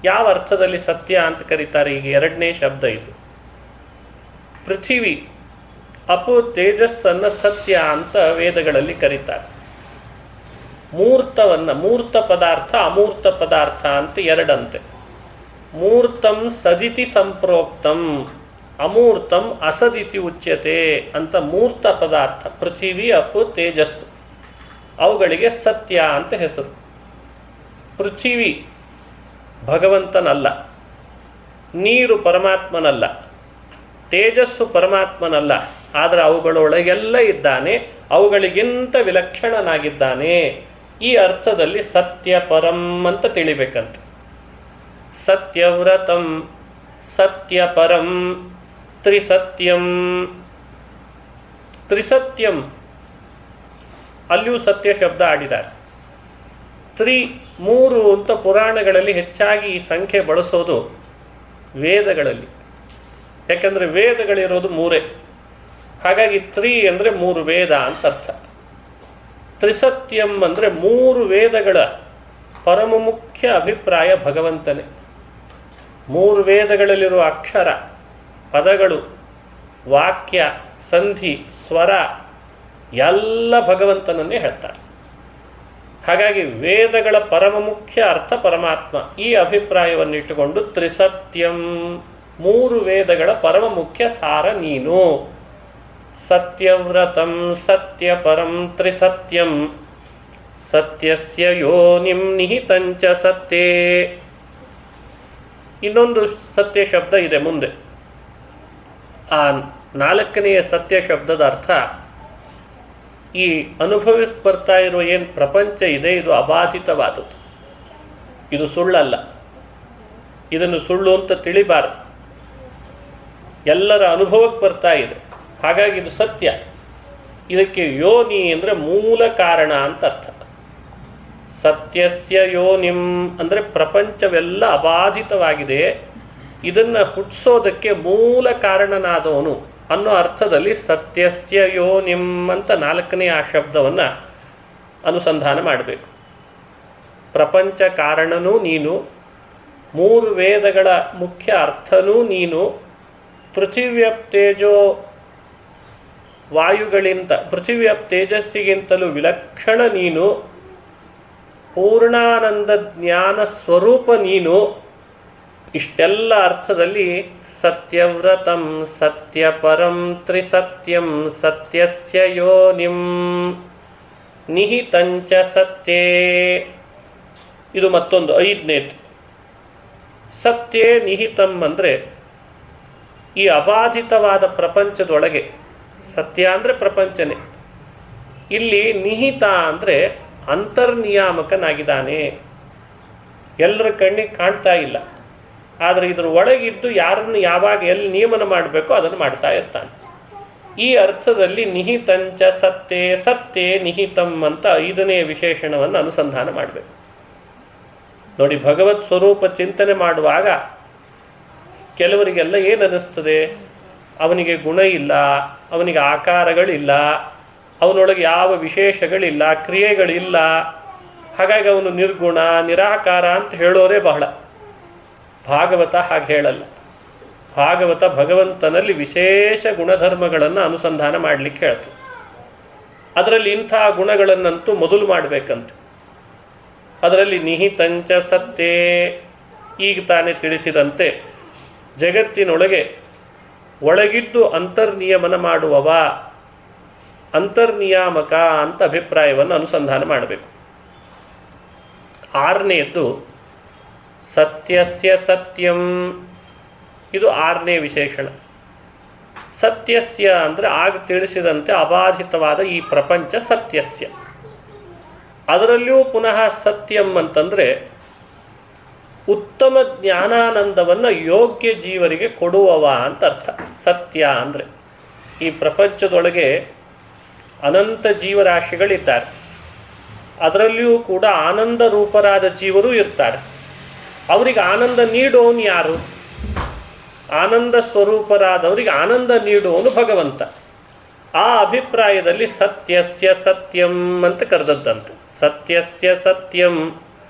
ಯಾವ ಅರ್ಥದಲ್ಲಿ ಸತ್ಯ ಅಂತ ಕರೀತಾರೆ? ಈಗ ಎರಡನೇ ಶಬ್ದ ಇದು. ಪೃಥಿವಿ, ಅಪು ತೇಜಸ್ಸನ್ನು ಸತ್ಯ ಅಂತ ವೇದಗಳಲ್ಲಿ ಕರೀತಾರೆ. ಮೂರ್ತವನ್ನು, ಮೂರ್ತ ಪದಾರ್ಥ ಅಮೂರ್ತ ಪದಾರ್ಥ ಅಂತ ಎರಡಂತೆ. ಮೂರ್ತಂ ಸದಿತಿ ಸಂಪ್ರೋಕ್ತಂ, ಅಮೂರ್ತಂ ಅಸದಿತಿ ಉಚ್ಯತೆ ಅಂತ ಮೂರ್ತ ಪದಾರ್ಥ ಪೃಥಿವಿ, ಅಪು, ತೇಜಸ್ಸು, ಅವುಗಳಿಗೆ ಸತ್ಯ ಅಂತ ಹೆಸರು. ಪೃಥಿವಿ ಭಗವಂತನಲ್ಲ, ನೀರು ಪರಮಾತ್ಮನಲ್ಲ, ತೇಜಸ್ಸು ಪರಮಾತ್ಮನಲ್ಲ, ಆದರೆ ಅವುಗಳೊಳಗೆಲ್ಲ ಇದ್ದಾನೆ, ಅವುಗಳಿಗಿಂತ ವಿಲಕ್ಷಣನಾಗಿದ್ದಾನೆ. ಈ ಅರ್ಥದಲ್ಲಿ ಸತ್ಯ ಪರಂ ಅಂತ ತಿಳಿಬೇಕಂತ. ಸತ್ಯವ್ರತಂ, ಸತ್ಯ ಪರಂ, ತ್ರಿಸತ್ಯಂ. ತ್ರಿಸತ್ಯಂ ಅಲ್ಲಿಯೂ ಸತ್ಯ ಶಬ್ದ ಆಡಿದ್ದಾರೆ. ಮೂರು ಅಂತ ಪುರಾಣಗಳಲ್ಲಿ ಹೆಚ್ಚಾಗಿ ಈ ಸಂಖ್ಯೆ ಬಳಸೋದು ವೇದಗಳಲ್ಲಿ. ಯಾಕಂದರೆ ವೇದಗಳಿರೋದು ಮೂರೇ, ಹಾಗಾಗಿ ಅಂದರೆ ಮೂರು ವೇದ ಅಂತ ಅರ್ಥ. ತ್ರಿಸತ್ಯಂ ಅಂದರೆ ಮೂರು ವೇದಗಳ ಪರಮ ಮುಖ್ಯ ಅಭಿಪ್ರಾಯ ಭಗವಂತನೇ. ಮೂರು ವೇದಗಳಲ್ಲಿರುವ ಅಕ್ಷರ, ಪದಗಳು, ವಾಕ್ಯ, ಸಂಧಿ, ಸ್ವರ ಎಲ್ಲ ಭಗವಂತನನ್ನೇ ಹೇಳ್ತಾರೆ. ಹಾಗಾಗಿ ವೇದಗಳ ಪರಮ ಮುಖ್ಯ ಅರ್ಥ ಪರಮಾತ್ಮ. ಈ ಅಭಿಪ್ರಾಯವನ್ನಿಟ್ಟುಕೊಂಡು ತ್ರಿಸತ್ಯಂ, ಮೂರು ವೇದಗಳ ಪರಮ ಮುಖ್ಯ ಸಾರ ನೀನು. ಸತ್ಯವ್ರತಂ ಸತ್ಯ ಪರಂ ತ್ರಿಸತ್ಯಂ, ಸತ್ಯಸ್ಯ ಯೋನಿಂ ನಿಹಿತಂಚ ಸತ್ಯೇ. ಇನ್ನೊಂದು ಸತ್ಯ ಶಬ್ದ ಇದೆ ಮುಂದೆ. ಆ ನಾಲ್ಕನೆಯ ಸತ್ಯ ಶಬ್ದದ ಅರ್ಥ, ಈ ಅನುಭವಕ್ಕೆ ಬರ್ತಾ ಇರೋ ಏನು ಪ್ರಪಂಚ ಇದೆ ಇದು ಅಬಾಧಿತವಾದದ್ದು, ಇದು ಸುಳ್ಳಲ್ಲ. ಇದನ್ನು ಸುಳ್ಳು ಅಂತ ತಿಳಿಬಾರದು. ಎಲ್ಲರ ಅನುಭವಕ್ಕೆ ಬರ್ತಾ ಇದೆ, ಹಾಗಾಗಿ ಇದು ಸತ್ಯ. ಇದಕ್ಕೆ ಯೋನಿ ಅಂದರೆ ಮೂಲ ಕಾರಣ ಅಂತ ಅರ್ಥ. ಸತ್ಯಸ್ಯ ಯೋನಿಂ ಅಂದರೆ ಪ್ರಪಂಚವೆಲ್ಲ ಅಬಾಧಿತವಾಗಿದೆ, ಇದನ್ನು ಹುಟ್ಟಿಸೋದಕ್ಕೆ ಮೂಲ ಕಾರಣನಾದವನು ಅನ್ನೋ ಅರ್ಥದಲ್ಲಿ ಸತ್ಯಸ್ಯ ಯೋನಿಂ ಅಂತ ನಾಲ್ಕನೇ ಆ ಶಬ್ದವನ್ನು ಅನುಸಂಧಾನ ಮಾಡಬೇಕು. ಪ್ರಪಂಚ ಕಾರಣನೂ ನೀನು, ಮೂರು ವೇದಗಳ ಮುಖ್ಯ ಅರ್ಥನೂ ನೀನು, ಪೃಥಿವ್ಯಪ್ತೇಜೋ ವಾಯುಗಳಿಂದ ಪೃಥಿವ್ಯಪ್ ತೇಜಸ್ಸಿಗಿಂತಲೂ ವಿಲಕ್ಷಣ ನೀನು, ಪೂರ್ಣಾನಂದ ಜ್ಞಾನ ಸ್ವರೂಪ ನೀನು. ಇಷ್ಟೆಲ್ಲ ಅರ್ಥದಲ್ಲಿ ಸತ್ಯವ್ರತಂ ಸತ್ಯ ಪರಂ ತ್ರಿಸತ್ಯಂ ಸತ್ಯಸ್ಯ ಯೋನಿಂ ನಿಹಿತಂಚ ಸತ್ಯೇ. ಇದು ಮತ್ತೊಂದು ಐದನೇದು. ಸತ್ಯೇ ನಿಹಿತಂ ಅಂದರೆ ಈ ಅಬಾಧಿತವಾದ ಪ್ರಪಂಚದೊಳಗೆ, ಸತ್ಯ ಅಂದರೆ ಪ್ರಪಂಚನೇ, ಇಲ್ಲಿ ನಿಹಿತ ಅಂದರೆ ಅಂತರ್ನಿಯಾಮಕನಾಗಿದ್ದಾನೆ. ಎಲ್ಲರ ಕಣ್ಣಿಗೆ ಕಾಣ್ತಾ ಇಲ್ಲ, ಆದರೆ ಇದರ ಒಳಗಿದ್ದು ಯಾರನ್ನು ಯಾವಾಗ ಎಲ್ಲಿ ನಿಯಮನ ಮಾಡಬೇಕೋ ಅದನ್ನು ಮಾಡ್ತಾ ಇರ್ತಾನೆ. ಈ ಅರ್ಥದಲ್ಲಿ ನಿಹಿತಂಚ ಸತ್ಯೇ, ಸತ್ಯೇ ನಿಹಿತಂ ಅಂತ ಐದನೇ ವಿಶೇಷಣವನ್ನು ಅನುಸಂಧಾನ ಮಾಡಬೇಕು. ನೋಡಿ, ಭಗವತ್ ಸ್ವರೂಪ ಚಿಂತನೆ ಮಾಡುವಾಗ ಕೆಲವರಿಗೆಲ್ಲ ಏನು ಅನ್ನಿಸ್ತದೆ? ಅವನಿಗೆ ಗುಣ ಇಲ್ಲ, ಅವನಿಗೆ ಆಕಾರಗಳಿಲ್ಲ, ಅವನೊಳಗೆ ಯಾವ ವಿಶೇಷಗಳಿಲ್ಲ, ಕ್ರಿಯೆಗಳಿಲ್ಲ, ಹಾಗಾಗಿ ಅವನು ನಿರ್ಗುಣ ನಿರಾಕಾರ ಅಂತ ಹೇಳೋರೇ ಬಹಳ. ಭಾಗವತ ಹಾಗೆ ಹೇಳಲ್ಲ. ಭಾಗವತ ಭಗವಂತನಲ್ಲಿ ವಿಶೇಷ ಗುಣಧರ್ಮಗಳನ್ನು ಅನುಸಂಧಾನ ಮಾಡಲಿಕ್ಕೆ ಹೇಳ್ತದೆ. ಅದರಲ್ಲಿ ಇಂಥ ಗುಣಗಳನ್ನಂತೂ ಮೊದಲು ಮಾಡಬೇಕಂತೆ. ಅದರಲ್ಲಿ ನಿಹಿತಂಚ ಸತ್ಯೇ, ಈಗ ತಾನೇ ತಿಳಿಸಿದಂತೆ ಜಗತ್ತಿನೊಳಗೆ ಒಳಗಿದ್ದು ಅಂತರ್ನಿಯಮನ ಮಾಡುವವ, ಅಂತರ್ನಿಯಾಮಕ ಅಂತ ಅಭಿಪ್ರಾಯವನ್ನು ಅನುಸಂಧಾನ ಮಾಡಬೇಕು. ಆರನೆಯದ್ದು ಸತ್ಯಸ್ಯ ಸತ್ಯಂ ಇದು 6ನೇ ವಿಶೇಷಣ. ಸತ್ಯಸ್ಯ ಅಂದರೆ ಆಗ ತಿಳಿಸಿದಂತೆ ಅಬಾಧಿತವಾದ ಈ ಪ್ರಪಂಚ ಸತ್ಯಸ್ಯ. ಅದರಲ್ಲಿಯೂ ಪುನಃ ಸತ್ಯಂ ಅಂತಂದರೆ ಉತ್ತಮ ಜ್ಞಾನಾನಂದವನ್ನು ಯೋಗ್ಯ ಜೀವರಿಗೆ ಕೊಡುವವ ಅಂತ ಅರ್ಥ. ಸತ್ಯ ಅಂದರೆ ಈ ಪ್ರಪಂಚದೊಳಗೆ ಅನಂತ ಜೀವರಾಶಿಗಳಿದ್ದಾರೆ. ಅದರಲ್ಲಿಯೂ ಕೂಡ ಆನಂದ ರೂಪರಾದ ಜೀವರು ಇರ್ತಾರೆ. ಅವರಿಗೆ ಆನಂದ ನೀಡೋನು ಯಾರು? ಆನಂದ ಸ್ವರೂಪರಾದವರಿಗೆ ಆನಂದ ನೀಡುವವನು ಭಗವಂತ. ಆ ಅಭಿಪ್ರಾಯದಲ್ಲಿ ಸತ್ಯಸ್ಯ ಸತ್ಯಂ ಅಂತ ಕರೆದದ್ದಂತೆ. ಸತ್ಯಸ್ಯ ಸತ್ಯಂ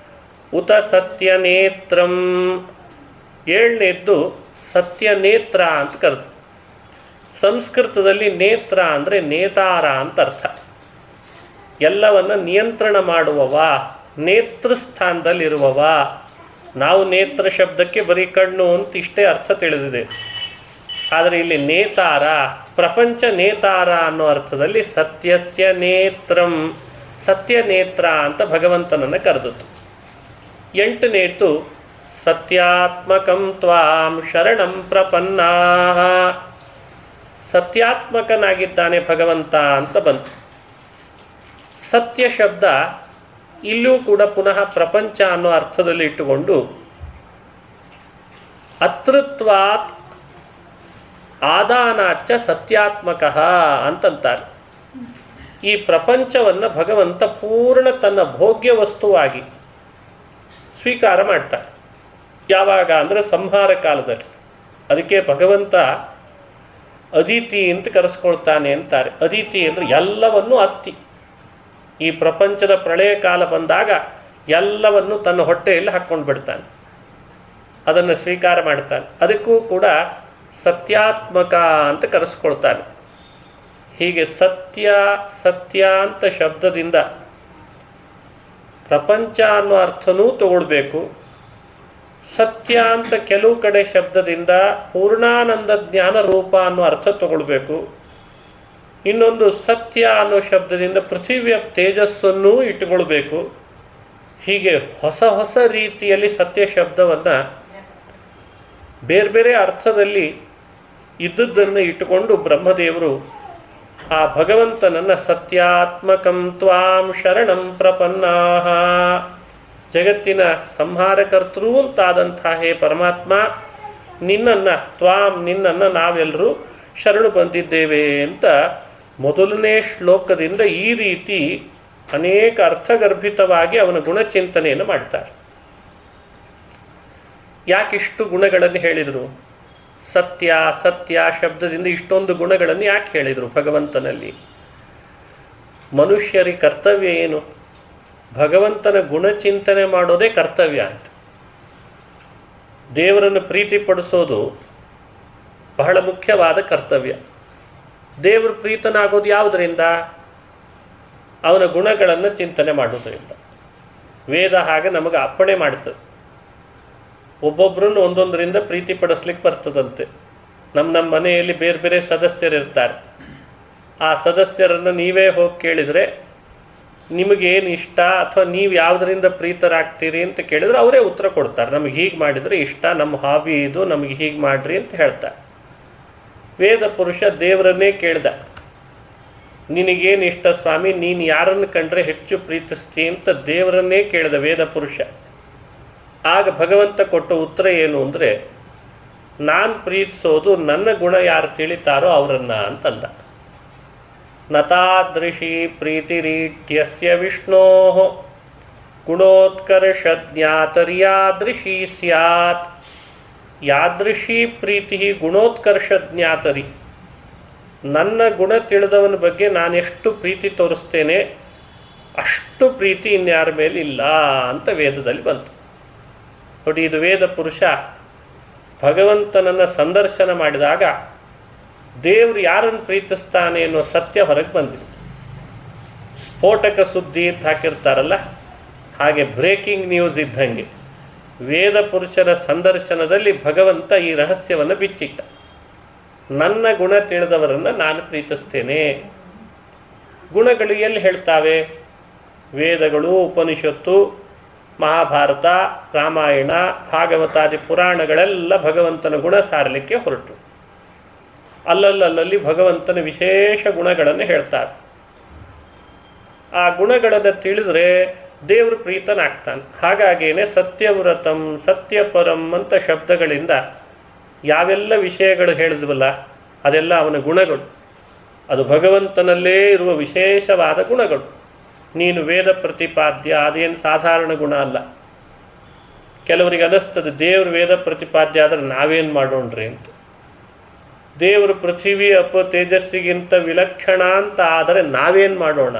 ಉತ ಸತ್ಯನೇತ್ರಂ. 7ನೇದ್ದು ಸತ್ಯನೇತ್ರ ಅಂತ ಕರೆದು. ಸಂಸ್ಕೃತದಲ್ಲಿ ನೇತ್ರ ಅಂದರೆ ನೇತಾರ ಅಂತ ಅರ್ಥ. ಎಲ್ಲವನ್ನು ನಿಯಂತ್ರಣ ಮಾಡುವವ, ನೇತೃಸ್ಥಾನದಲ್ಲಿರುವವ. ನಾವು ನೇತ್ರ ಶಬ್ದಕ್ಕೆ ಬರೀ ಕಣ್ಣು ಅಂತ ಇಷ್ಟೇ ಅರ್ಥ ತಿಳಿದಿದೆ. ಆದರೆ ಇಲ್ಲಿ ನೇತಾರ, ಪ್ರಪಂಚ ನೇತಾರ ಅನ್ನೋ ಅರ್ಥದಲ್ಲಿ ಸತ್ಯಸ್ಯ ನೇತ್ರಂ, ಸತ್ಯನೇತ್ರ ಅಂತ ಭಗವಂತನನ್ನು ಕರೆದದ್ದು. 8ನೇತು ಸತ್ಯಾತ್ಮಕಂ ತ್ವಾಂ ಶರಣಂ ಪ್ರಪನ್ನಾಃ. ಸತ್ಯಾತ್ಮಕನಾಗಿದ್ದಾನೆ ಭಗವಂತ ಅಂತ ಬಂತು. ಸತ್ಯ ಶಬ್ದ ಇಲ್ಲೂ ಕೂಡ ಪುನಃ ಪ್ರಪಂಚ ಅನ್ನೋ ಅರ್ಥದಲ್ಲಿ ಇಟ್ಟುಕೊಂಡು ಅತೃತ್ವಾತ್ ಆದಾನಾಚ್ಚ ಸತ್ಯಾತ್ಮಕ ಅಂತಂತಾರೆ. ಈ ಪ್ರಪಂಚವನ್ನು ಭಗವಂತ ಪೂರ್ಣ ತನ್ನ ಭೋಗ್ಯ ವಸ್ತುವಾಗಿ ಸ್ವೀಕಾರ ಮಾಡ್ತಾರೆ. ಯಾವಾಗ ಅಂದರೆ ಸಂಹಾರ ಕಾಲದಲ್ಲಿ. ಅದಕ್ಕೆ ಭಗವಂತ ಅದಿತಿ ಅಂತ ಕರೆಸ್ಕೊಳ್ತಾನೆ ಅಂತಾರೆ. ಅದಿತಿ ಅಂದರೆ ಎಲ್ಲವನ್ನೂ ಅತ್ತಿ. ಈ ಪ್ರಪಂಚದ ಪ್ರಳಯ ಕಾಲ ಬಂದಾಗ ಎಲ್ಲವನ್ನು ತನ್ನ ಹೊಟ್ಟೆಯಲ್ಲಿ ಹಾಕ್ಕೊಂಡು ಬಿಡ್ತಾನೆ, ಅದನ್ನು ಸ್ವೀಕಾರ ಮಾಡ್ತಾನೆ. ಅದಕ್ಕೂ ಕೂಡ ಸತ್ಯಾತ್ಮಕ ಅಂತ ಕರೆಸ್ಕೊಳ್ತಾನೆ. ಹೀಗೆ ಸತ್ಯ ಸತ್ಯ ಅಂತ ಶಬ್ದದಿಂದ ಪ್ರಪಂಚ ಅನ್ನೋ ಅರ್ಥನೂ ತಗೊಳ್ಬೇಕು. ಸತ್ಯ ಅಂತ ಕೆಲವು ಕಡೆ ಶಬ್ದದಿಂದ ಪೂರ್ಣಾನಂದ ಜ್ಞಾನ ರೂಪ ಅನ್ನೋ ಅರ್ಥ ತಗೊಳ್ಬೇಕು. ಇನ್ನೊಂದು ಸತ್ಯ ಅನ್ನೋ ಶಬ್ದದಿಂದ ಪೃಥಿವಿಯ ತೇಜಸ್ಸನ್ನೂ ಇಟ್ಟುಕೊಳ್ಬೇಕು. ಹೀಗೆ ಹೊಸ ಹೊಸ ರೀತಿಯಲ್ಲಿ ಸತ್ಯ ಶಬ್ದವನ್ನು ಬೇರೆ ಬೇರೆ ಅರ್ಥದಲ್ಲಿ ಇದ್ದುದನ್ನು ಇಟ್ಟುಕೊಂಡು ಬ್ರಹ್ಮದೇವರು ಆ ಭಗವಂತನನ್ನು ಸತ್ಯಾತ್ಮಕಂ ತ್ವಾಂ ಶರಣಂ ಪ್ರಪನ್ನಾಃ, ಜಗತ್ತಿನ ಸಂಹಾರಕರ್ತೃ ಅಂತಾದಂಥ ಹೇ ಪರಮಾತ್ಮ, ನಿನ್ನನ್ನು ನಾವೆಲ್ಲರೂ ಶರಣು ಬಂದಿದ್ದೇವೆ ಅಂತ ಮೊದಲನೇ ಶ್ಲೋಕದಿಂದ ಈ ರೀತಿ ಅನೇಕ ಅರ್ಥಗರ್ಭಿತವಾಗಿ ಅವನ ಗುಣಚಿಂತನೆಯನ್ನು ಮಾಡ್ತಾರೆ. ಯಾಕಿಷ್ಟು ಗುಣಗಳನ್ನು ಹೇಳಿದರು? ಸತ್ಯ ಸತ್ಯ ಶಬ್ದದಿಂದ ಇಷ್ಟೊಂದು ಗುಣಗಳನ್ನು ಯಾಕೆ ಹೇಳಿದರು ಭಗವಂತನಲ್ಲಿ? ಮನುಷ್ಯರಿಗೆ ಕರ್ತವ್ಯ ಏನು? ಭಗವಂತನ ಗುಣಚಿಂತನೆ ಮಾಡೋದೇ ಕರ್ತವ್ಯ ಅಂತ. ದೇವರನ್ನು ಪ್ರೀತಿಪಡಿಸೋದು ಬಹಳ ಮುಖ್ಯವಾದ ಕರ್ತವ್ಯ. ದೇವರು ಪ್ರೀತನಾಗೋದು ಯಾವುದರಿಂದ? ಅವನ ಗುಣಗಳನ್ನು ಚಿಂತನೆ ಮಾಡೋದರಿಂದ. ವೇದ ಹಾಗೆ ನಮಗೆ ಅಪ್ಪಣೆ ಮಾಡ್ತದೆ. ಒಬ್ಬೊಬ್ಬರನ್ನು ಒಂದೊಂದರಿಂದ ಪ್ರೀತಿಪಡಿಸ್ಲಿಕ್ಕೆ ಬರ್ತದಂತೆ. ನಮ್ಮ ಮನೆಯಲ್ಲಿ ಬೇರೆ ಬೇರೆ ಸದಸ್ಯರಿರ್ತಾರೆ. ಆ ಸದಸ್ಯರನ್ನು ನೀವೇ ಹೋಗಿ ಕೇಳಿದರೆ ನಿಮಗೇನು ಇಷ್ಟ ಅಥವಾ ನೀವು ಯಾವುದರಿಂದ ಪ್ರೀತರಾಗ್ತೀರಿ ಅಂತ ಕೇಳಿದರೆ ಅವರೇ ಉತ್ತರ ಕೊಡ್ತಾರೆ. ನಮಗೆ ಹೀಗೆ ಮಾಡಿದರೆ ಇಷ್ಟ, ನಮ್ಮ ಹಾಬಿ ಇದು, ನಮಗೆ ಹೀಗೆ ಮಾಡಿರಿ ಅಂತ ಹೇಳ್ತಾರೆ. ವೇದ ಪುರುಷ ದೇವರನ್ನೇ ಕೇಳ್ದ, ನಿನಗೇನು ಇಷ್ಟ ಸ್ವಾಮಿ, ನೀನು ಯಾರನ್ನು ಕಂಡ್ರೆ ಹೆಚ್ಚು ಪ್ರೀತಿಸ್ತಿ ಅಂತ ದೇವರನ್ನೇ ಕೇಳಿದ ವೇದ ಪುರುಷ. ಆಗ ಭಗವಂತ ಕೊಟ್ಟ ಉತ್ತರ ಏನು ಅಂದರೆ, ನಾನು ಪ್ರೀತಿಸೋದು ನನ್ನ ಗುಣ ಯಾರು ತಿಳಿತಾರೋ ಅವರನ್ನು ಅಂತಂದ. ನತಾದೃಶಿ ಪ್ರೀತಿರೀಟ್ಯಸ್ಯ ವಿಷ್ಣೋ ಗುಣೋತ್ಕರ್ಷ ಜ್ಞಾತರ್ಯಾದೃಶಿ ಸ್ಯಾತ್. ಯಾದೃಶಿ ಪ್ರೀತಿ ಗುಣೋತ್ಕರ್ಷ ಜ್ಞಾತರಿ. ನನ್ನ ಗುಣ ತಿಳಿದವನ ಬಗ್ಗೆ ನಾನೆಷ್ಟು ಪ್ರೀತಿ ತೋರಿಸ್ತೇನೆ ಅಷ್ಟು ಪ್ರೀತಿ ಇನ್ಯಾರ ಮೇಲೆ ಇಲ್ಲ ಅಂತ ವೇದದಲ್ಲಿ ಬಂತು. ನೋಡಿ, ಇದು ವೇದ ಪುರುಷ ಭಗವಂತನನ್ನು ಸಂದರ್ಶನ ಮಾಡಿದಾಗ ದೇವರು ಯಾರನ್ನು ಪ್ರೀತಿಸ್ತಾನೆ ಅನ್ನೋ ಸತ್ಯ ಹೊರಗೆ ಬಂದಿದೆ. ಸ್ಫೋಟಕ ಸುದ್ದಿ ಅಂತ ಹಾಕಿರ್ತಾರಲ್ಲ, ಹಾಗೆ ಬ್ರೇಕಿಂಗ್ ನ್ಯೂಸ್ ಇದ್ದಂಗೆ ವೇದ ಪುರುಷರ ಸಂದರ್ಶನದಲ್ಲಿ ಭಗವಂತ ಈ ರಹಸ್ಯವನ್ನು ಬಿಚ್ಚಿಟ್ಟ. ನನ್ನ ಗುಣ ತಿಳಿದವರನ್ನು ನಾನು ಪ್ರೀತಿಸ್ತೇನೆ. ಗುಣಗಳು ಎಲ್ಲಿ ಹೇಳ್ತಾವೆ? ವೇದಗಳು, ಉಪನಿಷತ್ತು ಮಹಾಭಾರತ, ರಾಮಾಯಣ, ಭಾಗವತಾದಿ ಪುರಾಣಗಳೆಲ್ಲ ಭಗವಂತನ ಗುಣ ಸಾರಲಿಕ್ಕೆ ಹೊರಟು. ಅಲ್ಲಲ್ಲಿ ಭಗವಂತನ ವಿಶೇಷ ಗುಣಗಳನ್ನು ಹೇಳ್ತಾರೆ. ಆ ಗುಣಗಳನ್ನು ತಿಳಿದ್ರೆ ದೇವರು ಪ್ರೀತನಾಗ್ತಾನೆ. ಹಾಗಾಗೇನೆ ಸತ್ಯವ್ರತಂ, ಸತ್ಯಪರಂ ಅಂತ ಶಬ್ದಗಳಿಂದ ಯಾವೆಲ್ಲ ವಿಷಯಗಳು ಹೇಳಿದ್ವಲ್ಲ ಅದೆಲ್ಲ ಅವನ ಗುಣಗಳು. ಅದು ಭಗವಂತನಲ್ಲೇ ಇರುವ ವಿಶೇಷವಾದ ಗುಣಗಳು. ನೀನು ವೇದ ಪ್ರತಿಪಾದ್ಯ, ಅದೇನು ಸಾಧಾರಣ ಗುಣ ಅಲ್ಲ. ಕೆಲವರಿಗೆ ಅನ್ನಿಸ್ತದೆ ದೇವರು ವೇದ ಪ್ರತಿಪಾದ್ಯ ಆದರೆ ನಾವೇನು ಮಾಡೋಣ್ರಿ ಅಂತ. ದೇವರು ಪೃಥ್ವಿ ಅಪ ತೇಜಸ್ಸಿಗಿಂತ ವಿಲಕ್ಷಣ ಅಂತ ಆದರೆ ನಾವೇನು ಮಾಡೋಣ?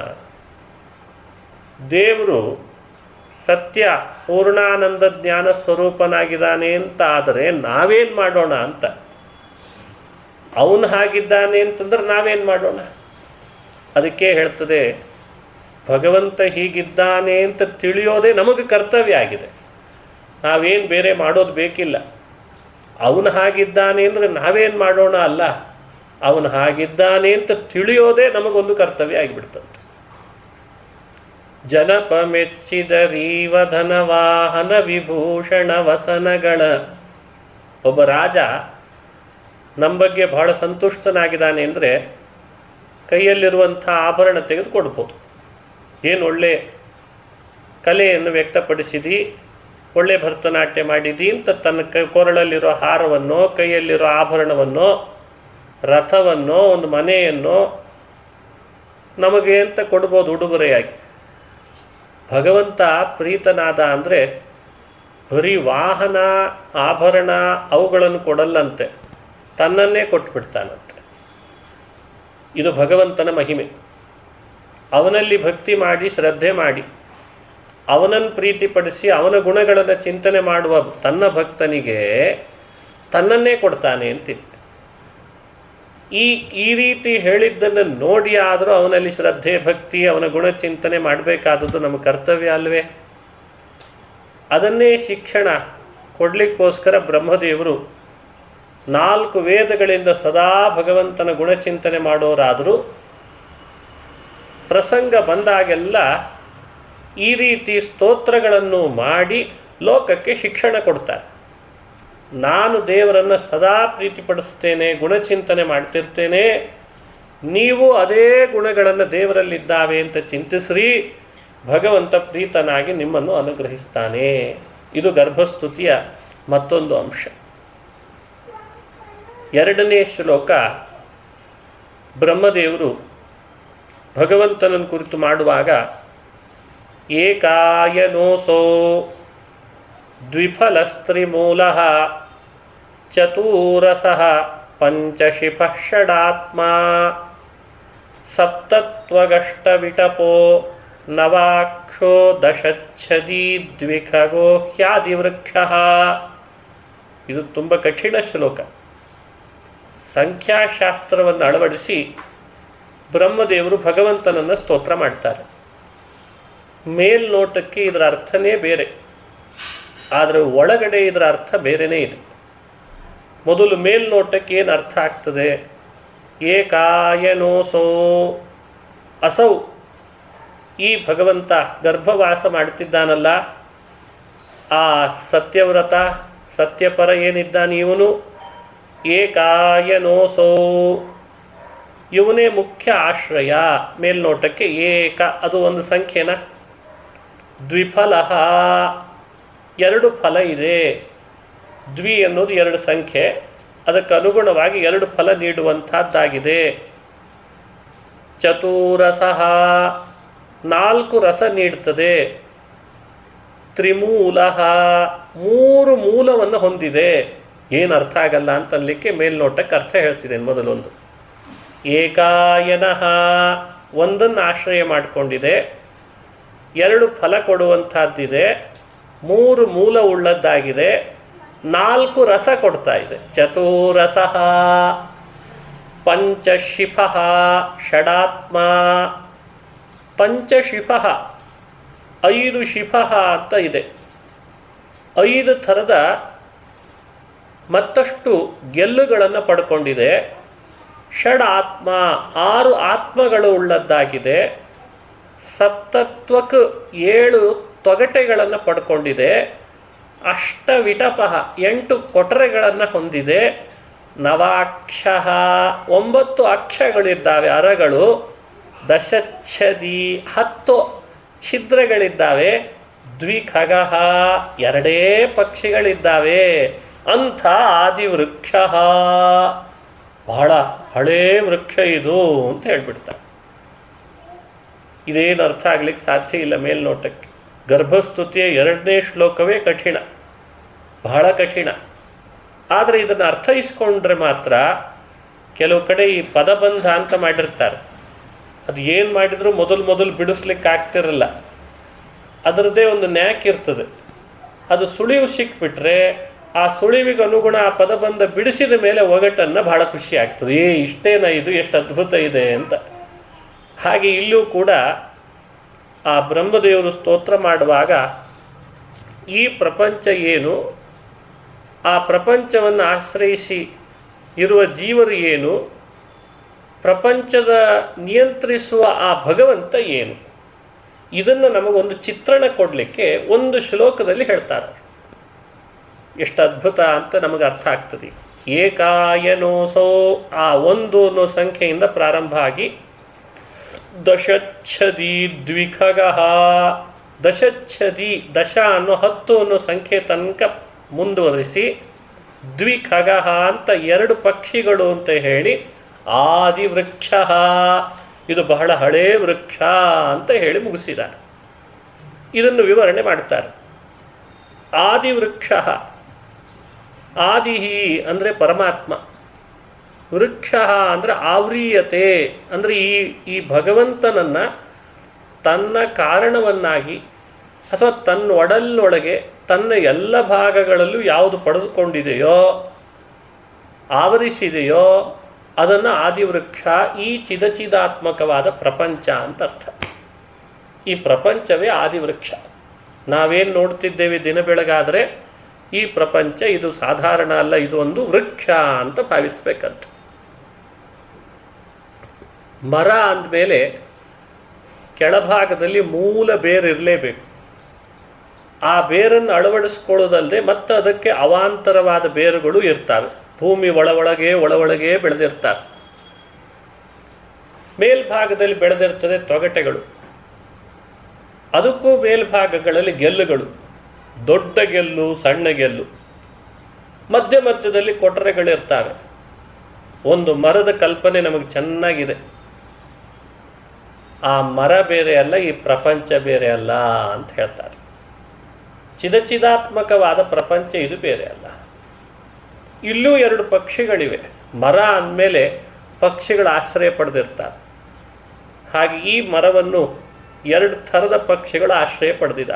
ದೇವರು ಸತ್ಯ ಪೂರ್ಣಾನಂದ ಜ್ಞಾನ ಸ್ವರೂಪನಾಗಿದ್ದಾನೆ ಅಂತ ಆದರೆ ನಾವೇನು ಮಾಡೋಣ ಅಂತ. ಅವನು ಹಾಗಿದ್ದಾನೆ ಅಂತಂದ್ರೆ ನಾವೇನು ಮಾಡೋಣ? ಅದಕ್ಕೆ ಹೇಳ್ತದೆ, ಭಗವಂತ ಹೀಗಿದ್ದಾನೆ ಅಂತ ತಿಳಿಯೋದೇ ನಮಗೆ ಕರ್ತವ್ಯ ಆಗಿದೆ. ನಾವೇನು ಬೇರೆ ಮಾಡೋದು ಬೇಕಿಲ್ಲ. ಅವನು ಹಾಗಿದ್ದಾನೆ ಅಂದರೆ ನಾವೇನು ಮಾಡೋಣ ಅಲ್ಲ, ಅವನು ಹಾಗಿದ್ದಾನೆ ಅಂತ ತಿಳಿಯೋದೇ ನಮಗೊಂದು ಕರ್ತವ್ಯ ಆಗಿಬಿಡ್ತದೆ. ಜನಪ ಮೆಚ್ಚಿದ ರೀವಧನ ವಾಹನ ವಿಭೂಷಣ ವಸನಗಳ. ಒಬ್ಬ ರಾಜ ನಮ್ಮ ಬಗ್ಗೆ ಬಹಳ ಸಂತುಷ್ಟನಾಗಿದ್ದಾನೆ ಅಂದರೆ ಕೈಯಲ್ಲಿರುವಂಥ ಆಭರಣ ತೆಗೆದುಕೊಡ್ಬೋದು. ಏನು ಒಳ್ಳೆ ಕಲೆಯನ್ನು ವ್ಯಕ್ತಪಡಿಸಿದಿ, ಒಳ್ಳೆ ಭರತನಾಟ್ಯ ಮಾಡಿದಿ ಅಂತ ತನ್ನ ಕೊರಳಲ್ಲಿರೋ ಹಾರವನ್ನು, ಕೈಯಲ್ಲಿರೋ ಆಭರಣವನ್ನು, ರಥವನ್ನು, ಒಂದು ಮನೆಯನ್ನು ನಮಗೆ ಅಂತ ಕೊಡ್ಬೋದು ಉಡುಗೊರೆಯಾಗಿ. ಭಗವಂತ ಪ್ರೀತನಾದ ಅಂದರೆ ಬರೀ ವಾಹನ, ಆಭರಣ ಅವುಗಳನ್ನು ಕೊಡಲ್ಲಂತೆ, ತನ್ನನ್ನೇ ಕೊಟ್ಬಿಡ್ತಾನಂತೆ. ಇದು ಭಗವಂತನ ಮಹಿಮೆ. ಅವನಲ್ಲಿ ಭಕ್ತಿ ಮಾಡಿ, ಶ್ರದ್ಧೆ ಮಾಡಿ, ಅವನನ್ನು ಪ್ರೀತಿಪಡಿಸಿ ಅವನ ಗುಣಗಳನ್ನು ಚಿಂತನೆ ಮಾಡುವ ತನ್ನ ಭಕ್ತನಿಗೆ ತನ್ನನ್ನೇ ಕೊಡ್ತಾನೆ ಅಂತಿದೆ. ಈ ರೀತಿ ಹೇಳಿದ್ದನ್ನು ನೋಡಿ ಆದರೂ ಅವನಲ್ಲಿ ಶ್ರದ್ಧೆ, ಭಕ್ತಿ, ಅವನ ಗುಣ ಚಿಂತನೆ ಮಾಡಬೇಕಾದದ್ದು ನಮ್ಮ ಕರ್ತವ್ಯ ಅಲ್ವೇ? ಅದನ್ನೇ ಶಿಕ್ಷಣ ಕೊಡಲಿಕ್ಕೋಸ್ಕರ ಬ್ರಹ್ಮದೇವರು 4 ವೇದಗಳಿಂದ ಸದಾ ಭಗವಂತನ ಗುಣಚಿಂತನೆ ಮಾಡೋರಾದರೂ ಪ್ರಸಂಗ ಬಂದಾಗೆಲ್ಲ ಈ ರೀತಿ ಸ್ತೋತ್ರಗಳನ್ನು ಮಾಡಿ ಲೋಕಕ್ಕೆ ಶಿಕ್ಷಣ ಕೊಡ್ತಾರೆ. ನಾನು ದೇವರನ್ನು ಸದಾ ಪ್ರೀತಿಪಡಿಸ್ತೇನೆ, ಗುಣಚಿಂತನೆ ಮಾಡ್ತಿರ್ತೇನೆ, ನೀವು ಅದೇ ಗುಣಗಳನ್ನು ದೇವರಲ್ಲಿದ್ದಾವೆ ಅಂತ ಚಿಂತಿಸ್ರಿ, ಭಗವಂತ ಪ್ರೀತನಾಗಿ ನಿಮ್ಮನ್ನು ಅನುಗ್ರಹಿಸ್ತಾನೆ. ಇದು ಗರ್ಭಸ್ತುತಿಯ ಮತ್ತೊಂದು ಅಂಶ. 2ನೇ ಶ್ಲೋಕ ಬ್ರಹ್ಮದೇವರು ಭಗವಂತನನ್ನು ಕುರಿತು ಮಾಡುವಾಗ ಏಕಾಯನೋಸೋ ದ್ವಿಫಲಸ್ತ್ರಿಮೂಲಃ ಚತುರಸಃ ಪಂಚಶಿಫಃ ಷಡಾತ್ಮ ಸಪ್ತತ್ವಗಷ್ಟವಿಟಪೋ ನವಾಕ್ಷೋ ದಶಚ್ಛದಿ ದ್ವಿಖಗೋ ಹ್ಯಾದಿವೃಕ್ಷಃ. ಇದು ತುಂಬ ಕಠಿಣ ಶ್ಲೋಕ. ಸಂಖ್ಯಾಶಾಸ್ತ್ರವನ್ನು ಅಳವಡಿಸಿ ಬ್ರಹ್ಮದೇವರು ಭಗವಂತನನ್ನು ಸ್ತೋತ್ರ ಮಾಡ್ತಾರೆ. ಮೇಲ್ನೋಟಕ್ಕೆ ಇದರ ಅರ್ಥನೇ ಬೇರೆ, ಆದರೆ ಒಳಗಡೆ ಇದರ ಅರ್ಥ ಬೇರೆಯೇ ಇದೆ. ಮೊದಲು ಮೇಲ್ನೋಟಕ್ಕೆ ಏನು ಅರ್ಥ ಆಗ್ತದೆ? ಏಕಾಯನೋಸೋ, ಅಸೌ, ಈ ಭಗವಂತ ಗರ್ಭವಾಸ ಮಾಡ್ತಿದ್ದಾನಲ್ಲ, ಆ ಸತ್ಯವ್ರತ ಸತ್ಯಪರ ಏನಿದ್ದಾನೆ ಇವನು, ಏಕಾಯನೋಸೋ, ಇವನೇ ಮುಖ್ಯ ಆಶ್ರಯ. ಮೇಲ್ನೋಟಕ್ಕೆ ಏಕ ಅದು ಒಂದು ಸಂಖ್ಯೆನ, ದ್ವಿಫಲಃ 2 ಫಲ ಇದೆ. ದ್ವಿ ಅನ್ನೋದು 2 ಸಂಖ್ಯೆ, ಅದಕ್ಕೆ ಅನುಗುಣವಾಗಿ 2 ಫಲ ನೀಡುವಂಥದ್ದಾಗಿದೆ. ಚತುರಸಃ 4 ರಸ ನೀಡ್ತದೆ. ತ್ರಿಮೂಲಃ 3 ಮೂಲವನ್ನು ಹೊಂದಿದೆ. ಏನು ಅರ್ಥ ಆಗಲ್ಲ ಅಂತನ್ಲಿಕ್ಕೆ ಮೇಲ್ನೋಟಕ್ಕೆ ಅರ್ಥ ಹೇಳ್ತಿದ್ದೇನೆ. ಮೊದಲೊಂದು ಏಕಾಯನಃ, ಒಂದನ್ನು ಆಶ್ರಯ ಮಾಡಿಕೊಂಡಿದೆ, 2 ಫಲ ಕೊಡುವಂಥದ್ದಿದೆ, 3 ಮೂಲ ಉಳ್ಳದ್ದಾಗಿದೆ, 4 ರಸ ಕೊಡ್ತಾ ಇದೆ. ಚತುರಸಃ ಪಂಚಶಿಫಃ ಷಡಾತ್ಮ. ಪಂಚಶಿಫಃ 5 ಶಿಫಃ ಅಂತ ಇದೆ. 5 ಥರದ ಮತ್ತಷ್ಟು ಗೆಲ್ಲುಗಳನ್ನು ಪಡ್ಕೊಂಡಿದೆ. ಷಡಾತ್ಮ 6 ಆತ್ಮಗಳು ಉಳ್ಳದ್ದಾಗಿದೆ. ಸಪ್ತತ್ವಕ್ಕೆ 7 ತೊಗಟೆಗಳನ್ನು ಪಡ್ಕೊಂಡಿದೆ. ಅಷ್ಟವಿಟಪಃ 8 ಕೊಟರೆಗಳನ್ನು ಹೊಂದಿದೆ. ನವಾಕ್ಷ 9 ಅಕ್ಷಗಳಿದ್ದಾವೆ, ಅರಗಳು. ದಶಚ್ಛದಿ 10 ಛಿದ್ರಗಳಿದ್ದಾವೆ. ದ್ವಿಖಗ 2 ಪಕ್ಷಿಗಳಿದ್ದಾವೆ. ಅಂಥ ಆದಿವೃಕ್ಷ, ಬಹಳ ಹಳೇ ವೃಕ್ಷ ಇದು ಅಂತ ಹೇಳ್ಬಿಡ್ತಾರೆ. ಇದೇನು ಅರ್ಥ ಆಗ್ಲಿಕ್ಕೆ ಸಾಧ್ಯ ಇಲ್ಲ ಮೇಲ್ನೋಟಕ್ಕೆ. ಗರ್ಭಸ್ತುತಿಯ 2ನೇ ಶ್ಲೋಕವೇ ಕಠಿಣ, ಬಹಳ ಕಠಿಣ. ಆದರೆ ಇದನ್ನು ಅರ್ಥೈಸ್ಕೊಂಡ್ರೆ ಮಾತ್ರ, ಕೆಲವು ಕಡೆ ಈ ಪದಬಂಧ ಅಂತ ಮಾಡಿರ್ತಾರೆ, ಅದು ಏನು ಮಾಡಿದರೂ ಮೊದಲು ಬಿಡಿಸ್ಲಿಕ್ಕೆ ಆಗ್ತಿರಲ್ಲ. ಅದರದ್ದೇ ಒಂದು ನ್ಯಾಕ್ ಇರ್ತದೆ. ಅದು ಸುಳಿವು ಸಿಕ್ಬಿಟ್ರೆ ಆ ಸುಳಿವಿಗೆ ಅನುಗುಣ ಆ ಪದಬಂಧ ಬಿಡಿಸಿದ ಮೇಲೆ ಒಗಟನ್ನು ಬಹಳ ಖುಷಿ ಆಗ್ತದೆ. ಇಷ್ಟೇನ ಇದು, ಎಷ್ಟು ಅದ್ಭುತ ಇದೆ ಅಂತ. ಹಾಗೆ ಇಲ್ಲೂ ಕೂಡ ಆ ಬ್ರಹ್ಮದೇವರು ಸ್ತೋತ್ರ ಮಾಡುವಾಗ ಈ ಪ್ರಪಂಚ ಏನು, ಆ ಪ್ರಪಂಚವನ್ನು ಆಶ್ರಯಿಸಿ ಇರುವ ಜೀವರು ಏನು, ಪ್ರಪಂಚದ ನಿಯಂತ್ರಿಸುವ ಆ ಭಗವಂತ ಏನು, ಇದನ್ನು ನಮಗೊಂದು ಚಿತ್ರಣ ಕೊಡಲಿಕ್ಕೆ ಒಂದು ಶ್ಲೋಕದಲ್ಲಿ ಹೇಳ್ತಾರೆ. ಎಷ್ಟು ಅದ್ಭುತ ಅಂತ ನಮಗೆ ಅರ್ಥ ಆಗ್ತದೆ. ಏಕಾಯನೋಸೋ, ಆ 1 ಅನ್ನೋ ಸಂಖ್ಯೆಯಿಂದ ಪ್ರಾರಂಭ ಆಗಿ ದಶಚ್ಛದಿ ದ್ವಿಖಗ, ದಶಚ್ಛದಿ ದಶ ಅನ್ನೋ 10 ಅನ್ನೋ ಸಂಖ್ಯೆ ತನಕ ಮುಂದುವರಿಸಿ ದ್ವಿಖಗ ಅಂತ 2 ಪಕ್ಷಿಗಳು ಅಂತ ಹೇಳಿ ಆದಿವೃಕ್ಷ, ಇದು ಬಹಳ ಹಳೇ ವೃಕ್ಷ ಅಂತ ಹೇಳಿ ಮುಗಿಸಿದ್ದಾರೆ. ಇದನ್ನು ವಿವರಣೆ ಮಾಡ್ತಾರೆ. ಆದಿವೃಕ್ಷ, ಆದಿಹಿ ಅಂದರೆ ಪರಮಾತ್ಮ, ವೃಕ್ಷ ಅಂದರೆ ಆವ್ರೀಯತೆ ಅಂದರೆ ಈ ಭಗವಂತನನ್ನು ತನ್ನ ಕಾರಣವನ್ನಾಗಿ ಅಥವಾ ತನ್ನ ಒಡಲಿನೊಳಗೆ ತನ್ನ ಎಲ್ಲ ಭಾಗಗಳಲ್ಲೂ ಯಾವುದು ಪಡೆದುಕೊಂಡಿದೆಯೋ, ಆವರಿಸಿದೆಯೋ ಅದನ್ನು ಆದಿವೃಕ್ಷ, ಈ ಚಿದಚಿದಾತ್ಮಕವಾದ ಪ್ರಪಂಚ ಅಂತ ಅರ್ಥ. ಈ ಪ್ರಪಂಚವೇ ಆದಿವೃಕ್ಷ. ನಾವೇನು ನೋಡ್ತಿದ್ದೇವೆ ದಿನ ಬೆಳಗಾದರೆ ಈ ಪ್ರಪಂಚ ಇದು ಸಾಧಾರಣ ಅಲ್ಲ, ಇದು ಒಂದು ವೃಕ್ಷ ಅಂತ ಭಾವಿಸ್ಬೇಕಂತ. ಮರ ಅಂದಮೇಲೆ ಕೆಳಭಾಗದಲ್ಲಿ ಮೂಲ ಬೇರಿರಲೇಬೇಕು. ಆ ಬೇರನ್ನು ಅಳವಡಿಸ್ಕೊಳ್ಳೋದಲ್ಲದೆ ಮತ್ತು ಅದಕ್ಕೆ ಅವಾಂತರವಾದ ಬೇರುಗಳು ಇರ್ತವೆ. ಭೂಮಿ ಒಳೊಳಗೆ ಬೆಳೆದಿರ್ತವೆ. ಮೇಲ್ಭಾಗದಲ್ಲಿ ಬೆಳೆದಿರ್ತದೆ ತೊಗಟೆಗಳು, ಅದಕ್ಕೂ ಮೇಲ್ಭಾಗಗಳಲ್ಲಿ ಗೆಲ್ಲುಗಳು, ದೊಡ್ಡ ಗೆಲ್ಲು, ಸಣ್ಣ ಗೆಲ್ಲು, ಮಧ್ಯದಲ್ಲಿ ಕೊಟರೆಗಳಿರ್ತವೆ. ಒಂದು ಮರದ ಕಲ್ಪನೆ ನಮಗೆ ಚೆನ್ನಾಗಿದೆ. ಆ ಮರ ಬೇರೆ ಅಲ್ಲ, ಈ ಪ್ರಪಂಚ ಬೇರೆ ಅಲ್ಲ ಅಂತ ಹೇಳ್ತಾರೆ. ಚಿದಾತ್ಮಕವಾದ ಪ್ರಪಂಚ ಇದು ಬೇರೆ ಅಲ್ಲ. ಇಲ್ಲೂ 2 ಪಕ್ಷಿಗಳಿವೆ. ಮರ ಅಂದಮೇಲೆ ಪಕ್ಷಿಗಳ ಆಶ್ರಯ ಪಡೆದಿರ್ತಾರೆ. ಹಾಗೆ ಈ ಮರವನ್ನು 2 ಥರದ ಪಕ್ಷಿಗಳ ಆಶ್ರಯ ಪಡೆದಿದ.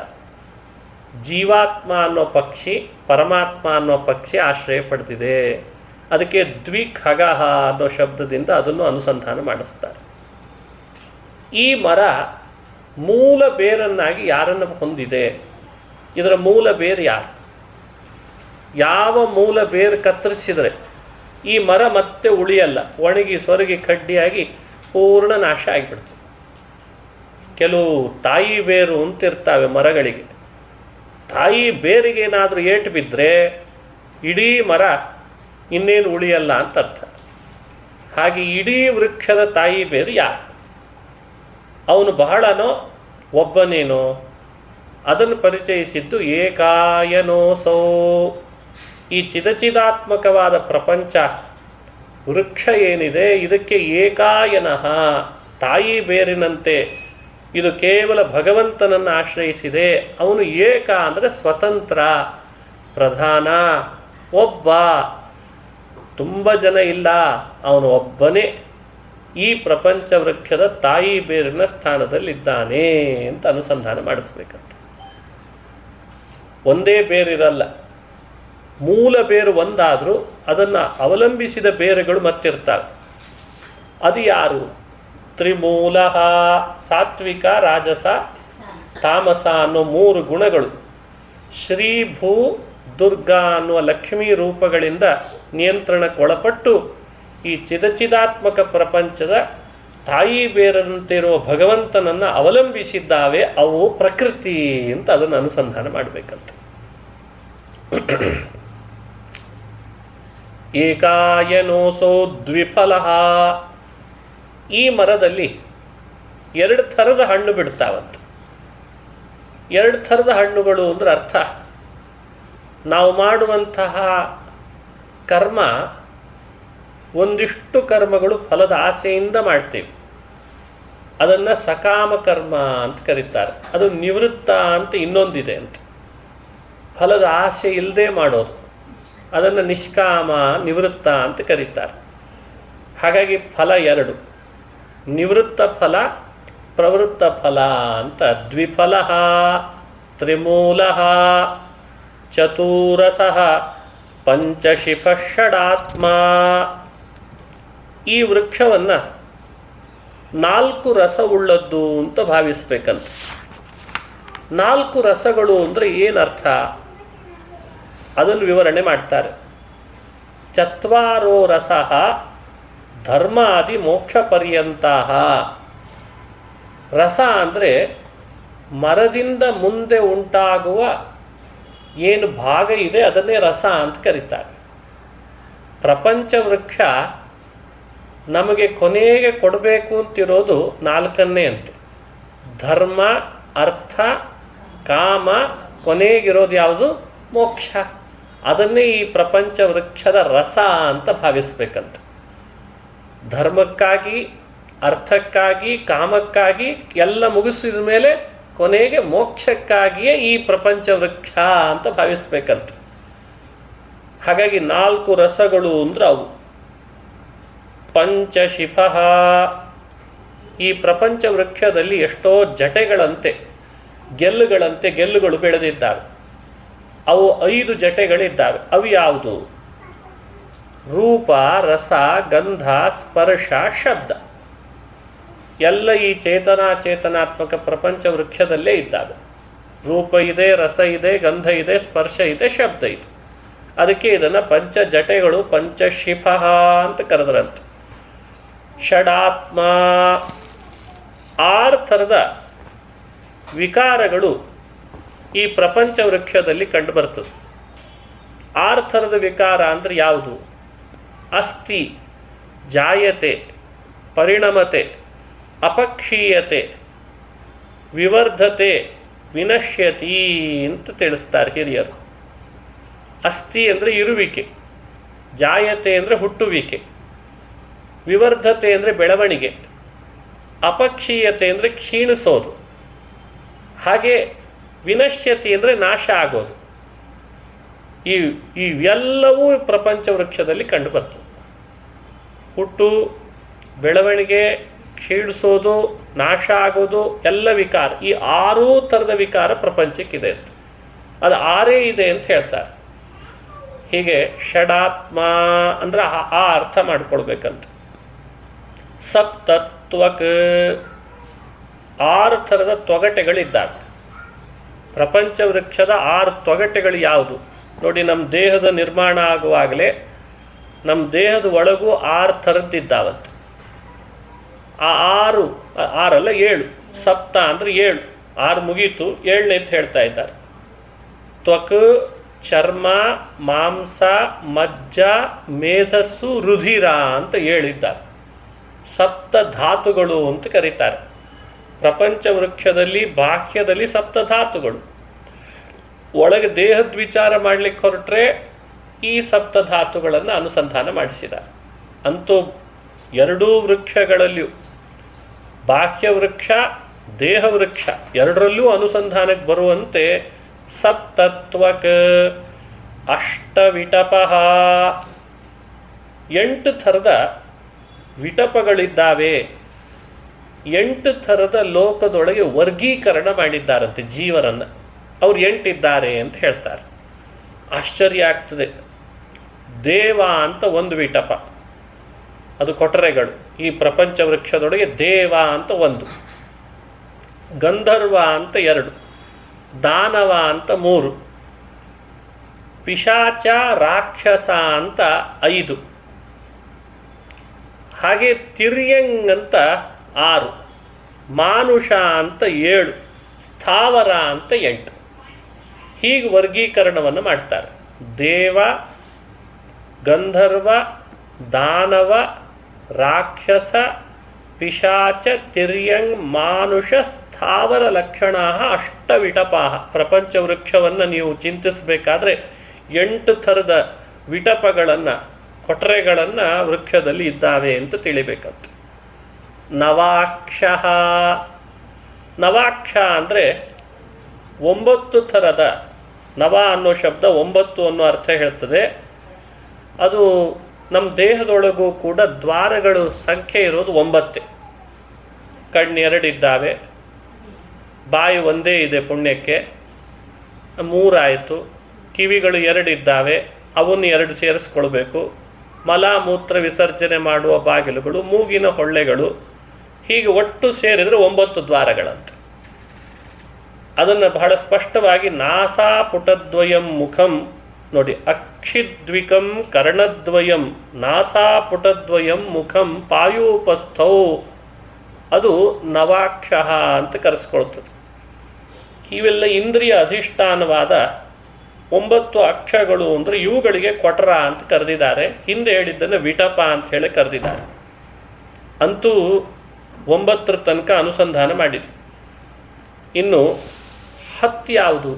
ಜೀವಾತ್ಮ ಅನ್ನೋ ಪಕ್ಷಿ, ಪರಮಾತ್ಮ ಅನ್ನೋ ಪಕ್ಷಿ ಆಶ್ರಯ ಪಡೆದಿದೆ. ಅದಕ್ಕೆ ದ್ವಿಖಗ ಅನ್ನೋ ಶಬ್ದದಿಂದ ಅದನ್ನು ಅನುಸಂಧಾನ ಮಾಡಿಸ್ತಾರೆ. ಈ ಮರ ಮೂಲ ಬೇರನ್ನಾಗಿ ಯಾರನ್ನು ಹೊಂದಿದೆ? ಇದರ ಮೂಲ ಬೇರು ಯಾರು? ಯಾವ ಮೂಲ ಬೇರು ಕತ್ತರಿಸಿದರೆ ಈ ಮರ ಮತ್ತೆ ಉಳಿಯಲ್ಲ, ಒಣಗಿ ಸೊರಗಿ ಕಡ್ಡಿಯಾಗಿ ಪೂರ್ಣ ನಾಶ ಆಗಿಬಿಡ್ತದೆ. ಕೆಲವು ತಾಯಿ ಬೇರು ಅಂತಿರ್ತಾವೆ ಮರಗಳಿಗೆ. ತಾಯಿ ಬೇರಿಗೆ ಏನಾದರೂ ಏಟು ಬಿದ್ದರೆ ಇಡೀ ಮರ ಇನ್ನೇನು ಉಳಿಯಲ್ಲ ಅಂತ ಅರ್ಥ. ಹಾಗೆ ಇಡೀ ವೃಕ್ಷದ ತಾಯಿ ಬೇರು ಯಾರು? ಅವನು ಬಹಳನೋ ಒಬ್ಬನೇನೋ? ಅದನ್ನು ಪರಿಚಯಿಸಿದ್ದು ಏಕಾಯನೋಸೋ. ಈ ಚಿದಾತ್ಮಕವಾದ ಪ್ರಪಂಚ ವೃಕ್ಷ ಏನಿದೆ ಇದಕ್ಕೆ ಏಕಾಯನಃ, ತಾಯಿ ಬೇರಿನಂತೆ ಇದು ಕೇವಲ ಭಗವಂತನನ್ನು ಆಶ್ರಯಿಸಿದೆ. ಅವನು ಏಕ ಅಂದರೆ ಸ್ವತಂತ್ರ, ಪ್ರಧಾನ, ಒಬ್ಬ, ತುಂಬ ಜನ ಇಲ್ಲ, ಅವನು ಒಬ್ಬನೇ ಈ ಪ್ರಪಂಚ ವೃಕ್ಷದ ತಾಯಿ ಬೇರಿನ ಸ್ಥಾನದಲ್ಲಿದ್ದಾನೆ ಅಂತ ಅನುಸಂಧಾನ ಮಾಡಿಸ್ಬೇಕಂತ. ಒಂದೇ ಬೇರಿರಲ್ಲ, ಮೂಲ ಬೇರು ಒಂದಾದರೂ ಅದನ್ನು ಅವಲಂಬಿಸಿದ ಬೇರುಗಳು ಮತ್ತಿರ್ತವೆ. ಅದು ಯಾರು? ತ್ರಿಮೂಲ, ಸಾತ್ವಿಕ, ರಾಜಸ, ತಾಮಸ ಅನ್ನೋ 3 ಗುಣಗಳು ಶ್ರೀ ಭೂ ದುರ್ಗಾ ಅನ್ನುವ ಲಕ್ಷ್ಮೀ ರೂಪಗಳಿಂದ ನಿಯಂತ್ರಣಕ್ಕೊಳಪಟ್ಟು ಈ ಚಿದಾತ್ಮಕ ಪ್ರಪಂಚದ ತಾಯಿ ಬೇರಂತಿರುವ ಭಗವಂತನನ್ನು ಅವಲಂಬಿಸಿದ್ದಾವೆ ಅವು ಪ್ರಕೃತಿ ಅಂತ ಅದನ್ನು ಅನುಸಂಧಾನ ಮಾಡಬೇಕಂತ. ಏಕಾಯನೋಸೋ ದ್ವಿಫಲ. ಈ ಮರದಲ್ಲಿ 2 ಥರದ ಹಣ್ಣು ಬಿಡ್ತಾವಂತ. 2 ಥರದ ಹಣ್ಣುಗಳು ಅಂದ್ರೆ ಅರ್ಥ, ನಾವು ಮಾಡುವಂತಹ ಕರ್ಮ, ಒಂದಿಷ್ಟು ಕರ್ಮಗಳು ಫಲದ ಆಸೆಯಿಂದ ಮಾಡ್ತೇವೆ, ಅದನ್ನು ಸಕಾಮ ಕರ್ಮ ಅಂತ ಕರೀತಾರೆ. ಅದು ನಿವೃತ್ತ ಅಂತ ಇನ್ನೊಂದಿದೆ ಅಂತ. ಫಲದ ಆಸೆ ಇಲ್ಲದೆ ಮಾಡೋದು, ಅದನ್ನು ನಿಷ್ಕಾಮ ನಿವೃತ್ತ ಅಂತ ಕರೀತಾರೆ. ಹಾಗಾಗಿ ಫಲ 2, ನಿವೃತ್ತ ಫಲ, ಪ್ರವೃತ್ತ ಫಲ ಅಂತ. ದ್ವಿಫಲ, ತ್ರಿಮೂಲ, ಚತುರಸ, ಪಂಚಶಿಫ ಷಡಾತ್ಮ. ಈ ವೃಕ್ಷವನ್ನು 4 ರಸವುಳ್ಳದ್ದು ಅಂತ ಭಾವಿಸ್ಬೇಕಂತ. 4 ರಸಗಳು ಅಂದರೆ ಏನರ್ಥ ಅದನ್ನು ವಿವರಣೆ ಮಾಡ್ತಾರೆ. ಚತ್ವಾರೋ ರಸ ಧರ್ಮಾದಿ ಮೋಕ್ಷ ಪರ್ಯಂತಹ. ರಸ ಅಂದರೆ ಮರದಿಂದ ಮುಂದೆ ಉಂಟಾಗುವ ಏನು ಭಾಗ ಇದೆ ಅದನ್ನೇ ರಸ ಅಂತ ಕರೀತಾರೆ. ಪ್ರಪಂಚ ವೃಕ್ಷ ನಮಗೆ ಕೊನೆಗೆ ಕೊಡಬೇಕು ಅಂತಿರೋದು 4ನೇ ಅಂತೆ. ಧರ್ಮ, ಅರ್ಥ, ಕಾಮ, ಕೊನೆಗಿರೋದು ಯಾವುದು? ಮೋಕ್ಷ. ಅದನ್ನೇ ಈ ಪ್ರಪಂಚ ವೃಕ್ಷದ ರಸ ಅಂತ ಭಾವಿಸ್ಬೇಕಂತ. ಧರ್ಮಕ್ಕಾಗಿ, ಅರ್ಥಕ್ಕಾಗಿ, ಕಾಮಕ್ಕಾಗಿ ಎಲ್ಲ ಮುಗಿಸಿದ ಮೇಲೆ ಕೊನೆಗೆ ಮೋಕ್ಷಕ್ಕಾಗಿಯೇ ಈ ಪ್ರಪಂಚ ವೃಕ್ಷ ಅಂತ ಭಾವಿಸ್ಬೇಕಂತ. ಹಾಗಾಗಿ 4 ರಸಗಳು ಅಂದ್ರೆ ಅವು. ಪಂಚಶಿಫ. ಈ ಪ್ರಪಂಚ ವೃಕ್ಷದಲ್ಲಿ ಎಷ್ಟೋ ಜಟೆಗಳಂತೆ, ಗೆಲ್ಲುಗಳು ಬೆಳೆದಿದ್ದಾವೆ. ಅವು 5 ಜಟೆಗಳಿದ್ದಾವೆ. ಅವು ಯಾವುದು? ರೂಪ, ರಸ, ಗಂಧ, ಸ್ಪರ್ಶ, ಶಬ್ದ. ಎಲ್ಲ ಈ ಚೇತನಾತ್ಮಕ ಪ್ರಪಂಚ ವೃಕ್ಷದಲ್ಲೇ ಇದ್ದಾವೆ. ರೂಪ ಇದೆ, ರಸ ಇದೆ, ಗಂಧ ಇದೆ, ಸ್ಪರ್ಶ ಇದೆ, ಶಬ್ದ ಇದೆ. ಅದಕ್ಕೆ ಇದನ್ನು ಪಂಚ ಜಟೆಗಳು, ಪಂಚಶಿಫ ಅಂತ ಕರೆದ್ರಂತೆ. ಷಡಾತ್ಮ. 6 ಥರದ ವಿಕಾರಗಳು ಈ ಪ್ರಪಂಚ ವೃಕ್ಷದಲ್ಲಿ ಕಂಡುಬರ್ತದೆ. 6 ಥರದ ವಿಕಾರ ಅಂದರೆ ಯಾವುದು? ಅಸ್ಥಿ, ಜಾಯತೆ, ಪರಿಣಮತೆ, ಅಪಕ್ಷೀಯತೆ, ವಿವರ್ಧತೆ, ವಿನಶ್ಯತಿ ಅಂತ ತಿಳಿಸ್ತಾರೆ ಹಿರಿಯರು. ಅಸ್ಥಿ ಅಂದರೆ ಇರುವಿಕೆ, ಜಾಯತೆ ಅಂದರೆ ಹುಟ್ಟುವಿಕೆ, ವಿವರ್ಧತೆ ಅಂದರೆ ಬೆಳವಣಿಗೆ, ಅಪಕ್ಷೀಯತೆ ಅಂದರೆ ಕ್ಷೀಣಿಸೋದು, ಹಾಗೆ ವಿನಶ್ಯತಿ ಅಂದರೆ ನಾಶ ಆಗೋದು. ಇವೆಲ್ಲವೂ ಪ್ರಪಂಚ ವೃಕ್ಷದಲ್ಲಿ ಕಂಡುಬರ್ತದೆ. ಹುಟ್ಟು, ಬೆಳವಣಿಗೆ, ಕ್ಷೀಣಿಸೋದು, ನಾಶ ಆಗೋದು ಎಲ್ಲ ವಿಕಾರ. ಈ 6 ಥರದ ವಿಕಾರ ಪ್ರಪಂಚಕ್ಕಿದೆ ಅಂತ. ಅದು 6 ಇದೆ ಅಂತ ಹೇಳ್ತಾರೆ. ಹೀಗೆ ಷಡಾತ್ಮ ಅಂದ್ರೆ ಆ ಅರ್ಥ ಮಾಡ್ಕೊಳ್ಬೇಕಂತ. ಸಪ್ತತ್ವಕ್. 6 ಥರದ ತೊಗಟೆಗಳಿದ್ದಾವೆ. ಪ್ರಪಂಚ ವೃಕ್ಷದ 6 ತೊಗಟೆಗಳು ಯಾವುದು? ನೋಡಿ, ನಮ್ಮ ದೇಹದ ನಿರ್ಮಾಣ ಆಗುವಾಗಲೇ ನಮ್ಮ ದೇಹದ ಒಳಗೂ 6 ಥರದ್ದಿದ್ದಾವಂತೆ. ಆ 7 ಸಪ್ತ ಅಂದರೆ 7. 6 ಮುಗೀತು, 7ನೇ ಅಂತ ಹೇಳ್ತಾ ಇದ್ದಾರೆ. ತ್ವಕ್, ಚರ್ಮ, ಮಾಂಸ, ಮಜ್ಜ, ಮೇಧಸ್ಸು, ರುಧಿರ ಅಂತ 7 ಇದ್ದಾರೆ. ಸಪ್ತ ಧಾತುಗಳು ಅಂತ ಕರೀತಾರೆ. ಪ್ರಪಂಚ ವೃಕ್ಷದಲ್ಲಿ ಬಾಹ್ಯದಲ್ಲಿ ಸಪ್ತ ಧಾತುಗಳು. ಒಳಗೆ ದೇಹದ ವಿಚಾರ ಮಾಡಲಿಕ್ಕೆ ಹೊರಟ್ರೆ ಈ ಸಪ್ತ ಧಾತುಗಳನ್ನು ಅನುಸಂಧಾನ ಮಾಡಿಸಿದ್ದಾರೆ. ಅಂತೂ 2 ವೃಕ್ಷಗಳಲ್ಲಿಯೂ, ಬಾಹ್ಯ ವೃಕ್ಷ, ದೇಹ ವೃಕ್ಷ, ಎರಡರಲ್ಲೂ ಅನುಸಂಧಾನಕ್ಕೆ ಬರುವಂತೆ ಸಪ್ತತ್ವಕ್. ಅಷ್ಟವಿಟಪ. 8 ಥರದ ವಿಟಪಗಳಿದ್ದಾವೆ. 8 ಥರದ ಲೋಕದೊಳಗೆ ವರ್ಗೀಕರಣ ಮಾಡಿದ್ದಾರಂತೆ ಜೀವರನ್ನು. ಅವ್ರು 8 ಇದ್ದಾರೆ ಅಂತ ಹೇಳ್ತಾರೆ. ಆಶ್ಚರ್ಯ ಆಗ್ತದೆ. ದೇವ ಅಂತ ಒಂದು ವಿಟಪ, ಅದು ಕೊಟರೆಗಳು. ಈ ಪ್ರಪಂಚ ವೃಕ್ಷದೊಳಗೆ ದೇವ ಅಂತ 1, ಗಂಧರ್ವ ಅಂತ 2, ದಾನವ ಅಂತ 3, ಪಿಶಾಚ ರಾಕ್ಷಸ ಅಂತ 5, ಹಾಗೆ ತಿರ್ಯಂಗ್ ಅಂತ 6, ಮಾನುಷ ಅಂತ 7, ಸ್ಥಾವರ ಅಂತ 8. ಹೀಗೆ ವರ್ಗೀಕರಣವನ್ನು ಮಾಡ್ತಾರೆ. ದೇವ, ಗಂಧರ್ವ, ದಾನವ, ರಾಕ್ಷಸ, ಪಿಶಾಚ, ತಿರ್ಯಂಗ್, ಮಾನುಷ, ಸ್ಥಾವರ ಲಕ್ಷಣ ಅಷ್ಟವಿಟಪಾಹ. ಪ್ರಪಂಚ ವೃಕ್ಷವನ್ನು ನೀವು ಚಿಂತಿಸಬೇಕಾದ್ರೆ 8 ಥರದ ವಿಟಪಗಳನ್ನು, ಕೊಟರೆಗಳನ್ನು ವೃಕ್ಷದಲ್ಲಿ ಇದ್ದಾವೆ ಅಂತ ತಿಳಿಬೇಕಂತ. ನವಾಕ್ಷ, ನವಾಕ್ಷ ಅಂದರೆ 9 ಥರದ, ನವ ಅನ್ನೋ ಶಬ್ದ 9 ಅನ್ನೋ ಅರ್ಥ ಹೇಳ್ತದೆ. ಅದು ನಮ್ಮ ದೇಹದೊಳಗೂ ಕೂಡ ದ್ವಾರಗಳು ಸಂಖ್ಯೆ ಇರೋದು 9. ಕಣ್ಣು 2 ಇದ್ದಾವೆ, ಬಾಯಿ ಒಂದೇ ಇದೆ ಪುಣ್ಯಕ್ಕೆ, 3 ಆಯಿತು. ಕಿವಿಗಳು 2 ಇದ್ದಾವೆ, ಅವನ್ನು 2 ಸೇರಿಸ್ಕೊಳ್ಬೇಕು. ಮಲ ಮೂತ್ರ ವಿಸರ್ಜನೆ ಮಾಡುವ ಬಾಗಿಲುಗಳು, ಮೂಗಿನ ಹೊಳ್ಳೆಗಳು, ಹೀಗೆ ಒಟ್ಟು ಸೇರಿದರೆ 9 ದ್ವಾರಗಳಂತೆ. ಅದನ್ನು ಬಹಳ ಸ್ಪಷ್ಟವಾಗಿ ನಾಸಾಪುಟದ್ವಯಂ ಮುಖಂ ನೋಡಿ, ಅಕ್ಷಿದ್ವಿಕಂ ಕರ್ಣದ್ವಯಂ ನಾಸಾಪುಟದ್ವಯಂ ಮುಖಂ ಪಾಯೂಪಸ್ಥೌ, ಅದು ನವಾಕ್ಷ ಅಂತ ಕರೆಸ್ಕೊಳ್ತದೆ. ಇವೆಲ್ಲ ಇಂದ್ರಿಯ ಅಧಿಷ್ಠಾನವಾದ 9 ಅಕ್ಷಗಳು ಅಂದರೆ ಇವುಗಳಿಗೆ ಕೊಟರ ಅಂತ ಕರೆದಿದ್ದಾರೆ. ಹಿಂದೆ ಹೇಳಿದ್ದನ್ನು ವಿಟಪ ಅಂತ ಹೇಳಿ ಕರೆದಿದ್ದಾರೆ. ಅಂತೂ 9 ತನಕ ಅನುಸಂಧಾನ ಮಾಡಿದೆ. ಇನ್ನು 10 ಯಾವುದು?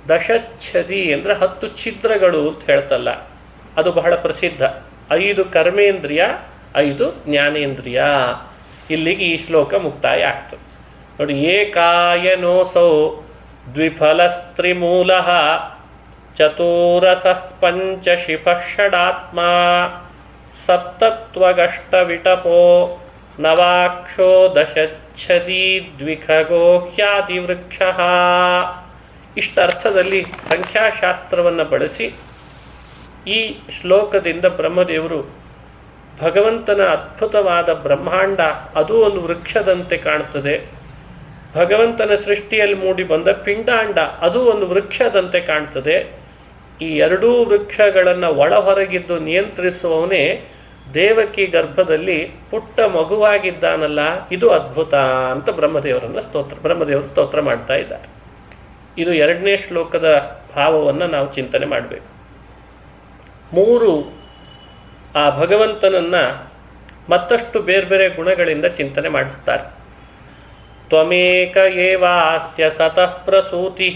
ದಶಚ್ಛದಿ ಅಂದರೆ 10 ಛಿದ್ರಗಳು ಅಂತ ಹೇಳ್ತಲ್ಲ, ಅದು ಬಹಳ ಪ್ರಸಿದ್ಧ. 5 ಕರ್ಮೇಂದ್ರಿಯ, 5 ಜ್ಞಾನೇಂದ್ರಿಯ. ಇಲ್ಲಿಗೆ ಈ ಶ್ಲೋಕ ಮುಕ್ತಾಯ ಆಗ್ತದೆ ನೋಡಿ. ಏಕಾಯನೋಸೌ ದ್ವಿಫಲಸ್ತ್ರಿಮೂಲ ಚತುರಸ ಪಂಚಶಿಫ ಷಡಾತ್ಮ ಸಪ್ತತ್ವಗಷ್ಟವಿಟಪೋ ನವಾಕ್ಷೋ ದಶಚ್ಛದಿ ದ್ವಿಖಗೋ ಹ್ಯಾದಿವೃಕ್ಷ. ಇಷ್ಟರ್ಥದಲ್ಲಿ ಸಂಖ್ಯಾಶಾಸ್ತ್ರವನ್ನು ಬಳಸಿ ಈ ಶ್ಲೋಕದಿಂದ ಬ್ರಹ್ಮದೇವರು ಭಗವಂತನ ಅದ್ಭುತವಾದ ಬ್ರಹ್ಮಾಂಡ ಅದು ಒಂದು ವೃಕ್ಷದಂತೆ ಕಾಣ್ತದೆ, ಭಗವಂತನ ಸೃಷ್ಟಿಯಲ್ಲಿ ಮೂಡಿ ಬಂದ ಪಿಂಡಾಂಡ ಅದು ಒಂದು ವೃಕ್ಷದಂತೆ ಕಾಣ್ತದೆ. ಈ ಎರಡೂ ವೃಕ್ಷಗಳನ್ನು ಒಳ ಹೊರಗಿದ್ದು ನಿಯಂತ್ರಿಸುವವನೇ ದೇವಕಿ ಗರ್ಭದಲ್ಲಿ ಪುಟ್ಟ ಮಗುವಾಗಿದ್ದಾನಲ್ಲ, ಇದು ಅದ್ಭುತ ಅಂತ ಬ್ರಹ್ಮದೇವರು ಸ್ತೋತ್ರ ಮಾಡ್ತಾ ಇದ್ದಾರೆ. ಇದು 2ನೇ ಶ್ಲೋಕದ ಭಾವವನ್ನು ನಾವು ಚಿಂತನೆ ಮಾಡಬೇಕು. 3 ಆ ಭಗವಂತನನ್ನು ಮತ್ತಷ್ಟು ಬೇರೆ ಬೇರೆ ಗುಣಗಳಿಂದ ಚಿಂತನೆ ಮಾಡಿಸ್ತಾರೆ. ತ್ವಮೇಕ ಏವಾಸ್ಯ ಸತಃ ಪ್ರಸೂತಿ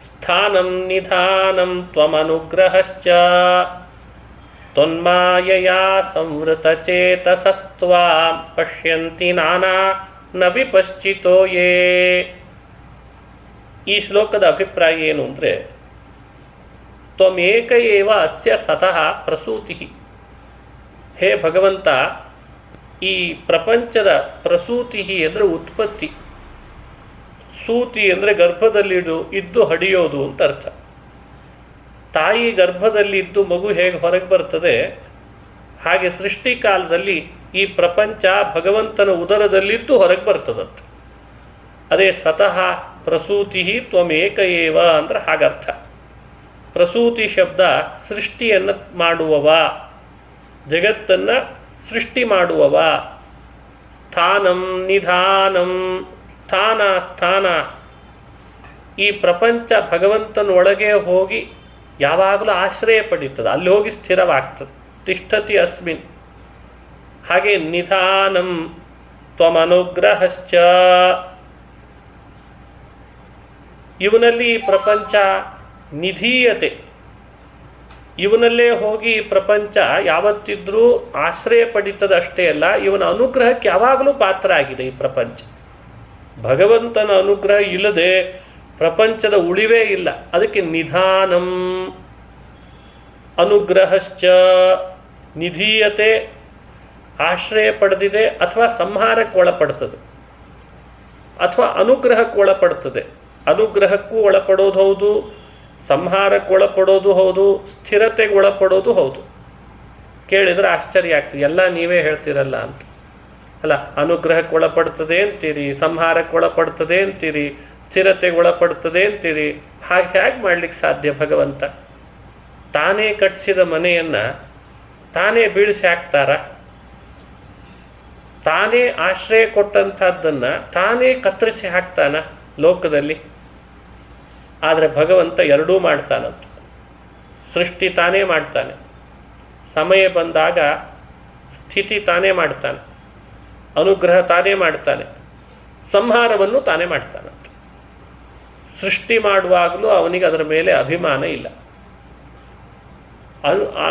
ಸ್ಥಾನಂ ನಿಧಾನಂ ತ್ವಮನುಗ್ರಹಶ್ಚ ತ್ವನ್ಮಾಯಯಾ ಸಂವೃತಚೇತಸಸ್ತ್ವಾಂ ಪಶ್ಯಂತಿ ನಾನಾ ನ ವಿಪಶ್ಚಿತೋ ಯೇ. ಈ ಶ್ಲೋಕದ ಅಭಿಪ್ರಾಯ ಏನು ಅಂದರೆ, ತ್ವಮೇಕ ಏವ ಅಸ್ಯ ಸತಃ ಪ್ರಸೂತಿ. ಹೇ ಭಗವಂತ, ಈ ಪ್ರಪಂಚದ ಪ್ರಸೂತಿ ಅಂದರೆ ಉತ್ಪತ್ತಿ, ಸೂತಿ ಅಂದರೆ ಗರ್ಭದಲ್ಲಿ ಇದ್ದು ಹಡಿಯೋದು ಅಂತ ಅರ್ಥ. ತಾಯಿ ಗರ್ಭದಲ್ಲಿದ್ದು ಮಗು ಹೇಗೆ ಹೊರಗೆ ಬರ್ತದೆ ಹಾಗೆ ಸೃಷ್ಟಿ ಕಾಲದಲ್ಲಿ ಈ ಪ್ರಪಂಚ ಭಗವಂತನ ಉದರದಲ್ಲಿದ್ದು ಹೊರಗೆ ಬರ್ತದಂತೆ. ಅದೇ ಸತಃ ಪ್ರಸೂತಿ ತ್ವಮೇಕ ಏವ ಅಂದ್ರೆ ಹಾಗರ್ಥ. ಪ್ರಸೂತಿ ಶಬ್ದ ಸೃಷ್ಟಿಯನ್ನು ಮಾಡುವವ, ಜಗತ್ತನ್ನು ಸೃಷ್ಟಿ ಮಾಡುವವ. ಸ್ಥಾನಂ ನಿಧಾನಂ, ಸ್ಥಾನ ಈ ಪ್ರಪಂಚ ಭಗವಂತನೊಳಗೆ ಹೋಗಿ ಯಾವಾಗಲೂ ಆಶ್ರಯ ಪಡೀತದೆ, ಅಲ್ಲಿ ಹೋಗಿ ಸ್ಥಿರವಾಗ್ತದೆ. ತಿಷ್ಠತಿ ಅಸ್ಮಿನ್. ಹಾಗೆ ನಿಧಾನಂ ತ್ವಮನುಗ್ರಹಶ್ಚ, ಇವನಲ್ಲಿ ಪ್ರಪಂಚ ನಿಧೀಯತೆ, ಇವನಲ್ಲೇ ಹೋಗಿ ಪ್ರಪಂಚ ಯಾವತ್ತಿದ್ರೂ ಆಶ್ರಯ ಪಡೀತದೆ. ಅಷ್ಟೇ ಅಲ್ಲ, ಇವನ ಅನುಗ್ರಹಕ್ಕೆ ಯಾವಾಗಲೂ ಪಾತ್ರ ಆಗಿದೆ ಈ ಪ್ರಪಂಚ. ಭಗವಂತನ ಅನುಗ್ರಹ ಇಲ್ಲದೆ ಪ್ರಪಂಚದ ಉಳಿವೇ ಇಲ್ಲ. ಅದಕ್ಕೆ ನಿಧಾನಂ, ಅನುಗ್ರಹಶ್ಚ, ನಿಧೀಯತೆ, ಆಶ್ರಯ ಪಡೆದಿದೆ ಅಥವಾ ಸಂಹಾರಕ್ಕೆ ಒಳಪಡ್ತದೆ ಅಥವಾ ಅನುಗ್ರಹಕ್ಕೆ ಒಳಪಡ್ತದೆ. ಅನುಗ್ರಹಕ್ಕೂ ಒಳಪಡೋದು ಹೌದು, ಸಂಹಾರಕ್ಕೆ ಒಳಪಡೋದು ಹೌದು, ಸ್ಥಿರತೆಗೆ ಒಳಪಡೋದು ಹೌದು. ಕೇಳಿದರೆ ಆಶ್ಚರ್ಯ ಆಗ್ತದೆ, ಎಲ್ಲ ನೀವೇ ಹೇಳ್ತೀರಲ್ಲ ಅಂತ. ಅಲ್ಲ, ಅನುಗ್ರಹಕ್ಕೆ ಒಳಪಡ್ತದೆ ಅಂತೀರಿ, ಸಂಹಾರಕ್ಕೆ ಒಳಪಡ್ತದೆ ಅಂತೀರಿ, ಸ್ಥಿರತೆಗೆ ಒಳಪಡ್ತದೆ ಅಂತೀರಿ. ಹೇಗೆ ಮಾಡ್ಲಿಕ್ಕೆ ಸಾಧ್ಯ? ಭಗವಂತ ತಾನೇ ಕಟ್ಟಿಸಿದ ಮನೆಯನ್ನು ತಾನೇ ಬೀಳಿಸಿ ಹಾಕ್ತಾರ? ತಾನೇ ಆಶ್ರಯ ಕೊಟ್ಟಂಥದ್ದನ್ನು ತಾನೇ ಕತ್ತರಿಸಿ ಹಾಕ್ತಾನ ಲೋಕದಲ್ಲಿ. ಆದರೆ ಭಗವಂತ ಎರಡೂ ಮಾಡ್ತಾನಂತ. ಸೃಷ್ಟಿ ತಾನೇ ಮಾಡ್ತಾನೆ, ಸಮಯ ಬಂದಾಗ ಸ್ಥಿತಿ ತಾನೇ ಮಾಡ್ತಾನೆ, ಅನುಗ್ರಹ ತಾನೇ ಮಾಡ್ತಾನೆ, ಸಂಹಾರವನ್ನು ತಾನೇ ಮಾಡ್ತಾನಂತ. ಸೃಷ್ಟಿ ಮಾಡುವಾಗಲೂ ಅವನಿಗೆ ಅದರ ಮೇಲೆ ಅಭಿಮಾನ ಇಲ್ಲ.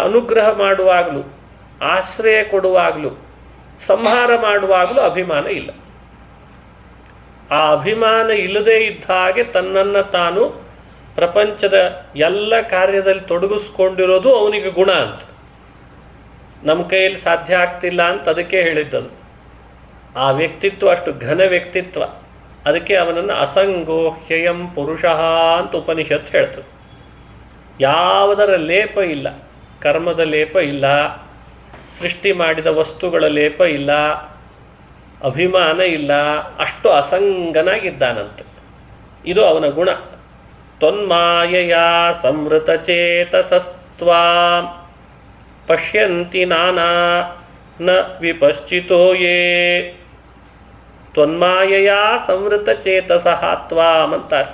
ಅನುಗ್ರಹ ಮಾಡುವಾಗಲೂ, ಆಶ್ರಯ ಕೊಡುವಾಗಲೂ, ಸಂಹಾರ ಮಾಡುವಾಗಲೂ ಅಭಿಮಾನ ಇಲ್ಲ. ಆ ಅಭಿಮಾನ ಇಲ್ಲದೇ ಇದ್ದ ಹಾಗೆ ತನ್ನನ್ನು ತಾನು ಪ್ರಪಂಚದ ಎಲ್ಲ ಕಾರ್ಯದಲ್ಲಿ ತೊಡಗಿಸ್ಕೊಂಡಿರೋದು ಅವನಿಗೆ ಗುಣ ಅಂತ. ನಮ್ಮ ಕೈಯಲ್ಲಿ ಸಾಧ್ಯ ಆಗ್ತಿಲ್ಲ ಅಂತ ಅದಕ್ಕೆ ಹೇಳಿದ್ದದು. ಆ ವ್ಯಕ್ತಿತ್ವ ಅಷ್ಟು ಘನ ವ್ಯಕ್ತಿತ್ವ. ಅದಕ್ಕೆ ಅವನನ್ನು ಅಸಂಗೋ ಹ್ಯಯಂ ಪುರುಷಃ ಅಂತ ಉಪನಿಷತ್ ಹೇಳ್ತದೆ. ಯಾವುದರ ಲೇಪ ಇಲ್ಲ, ಕರ್ಮದ ಲೇಪ ಇಲ್ಲ, ಸೃಷ್ಟಿ ಮಾಡಿದ ವಸ್ತುಗಳ ಲೇಪ ಇಲ್ಲ, ಅಭಿಮಾನ ಇಲ್ಲ, ಅಷ್ಟು ಅಸಂಗನಾಗಿದ್ದಾನಂತೆ. ಇದು ಅವನ ಗುಣ. ತ್ವನ್ಮಾಯೆಯ ಸಂವೃತಚೇತಸಸ್ತ್ವಾ ಪಶ್ಯಂತಿ ನಾನಾ ನ ವಿಪಶ್ಚಿತೋ ಯೇ. ತ್ವನ್ಮಾಯೆಯ ಸಂವೃತಚೇತಸಃ ತ್ವಾಂ ಅಂತಾರೆ.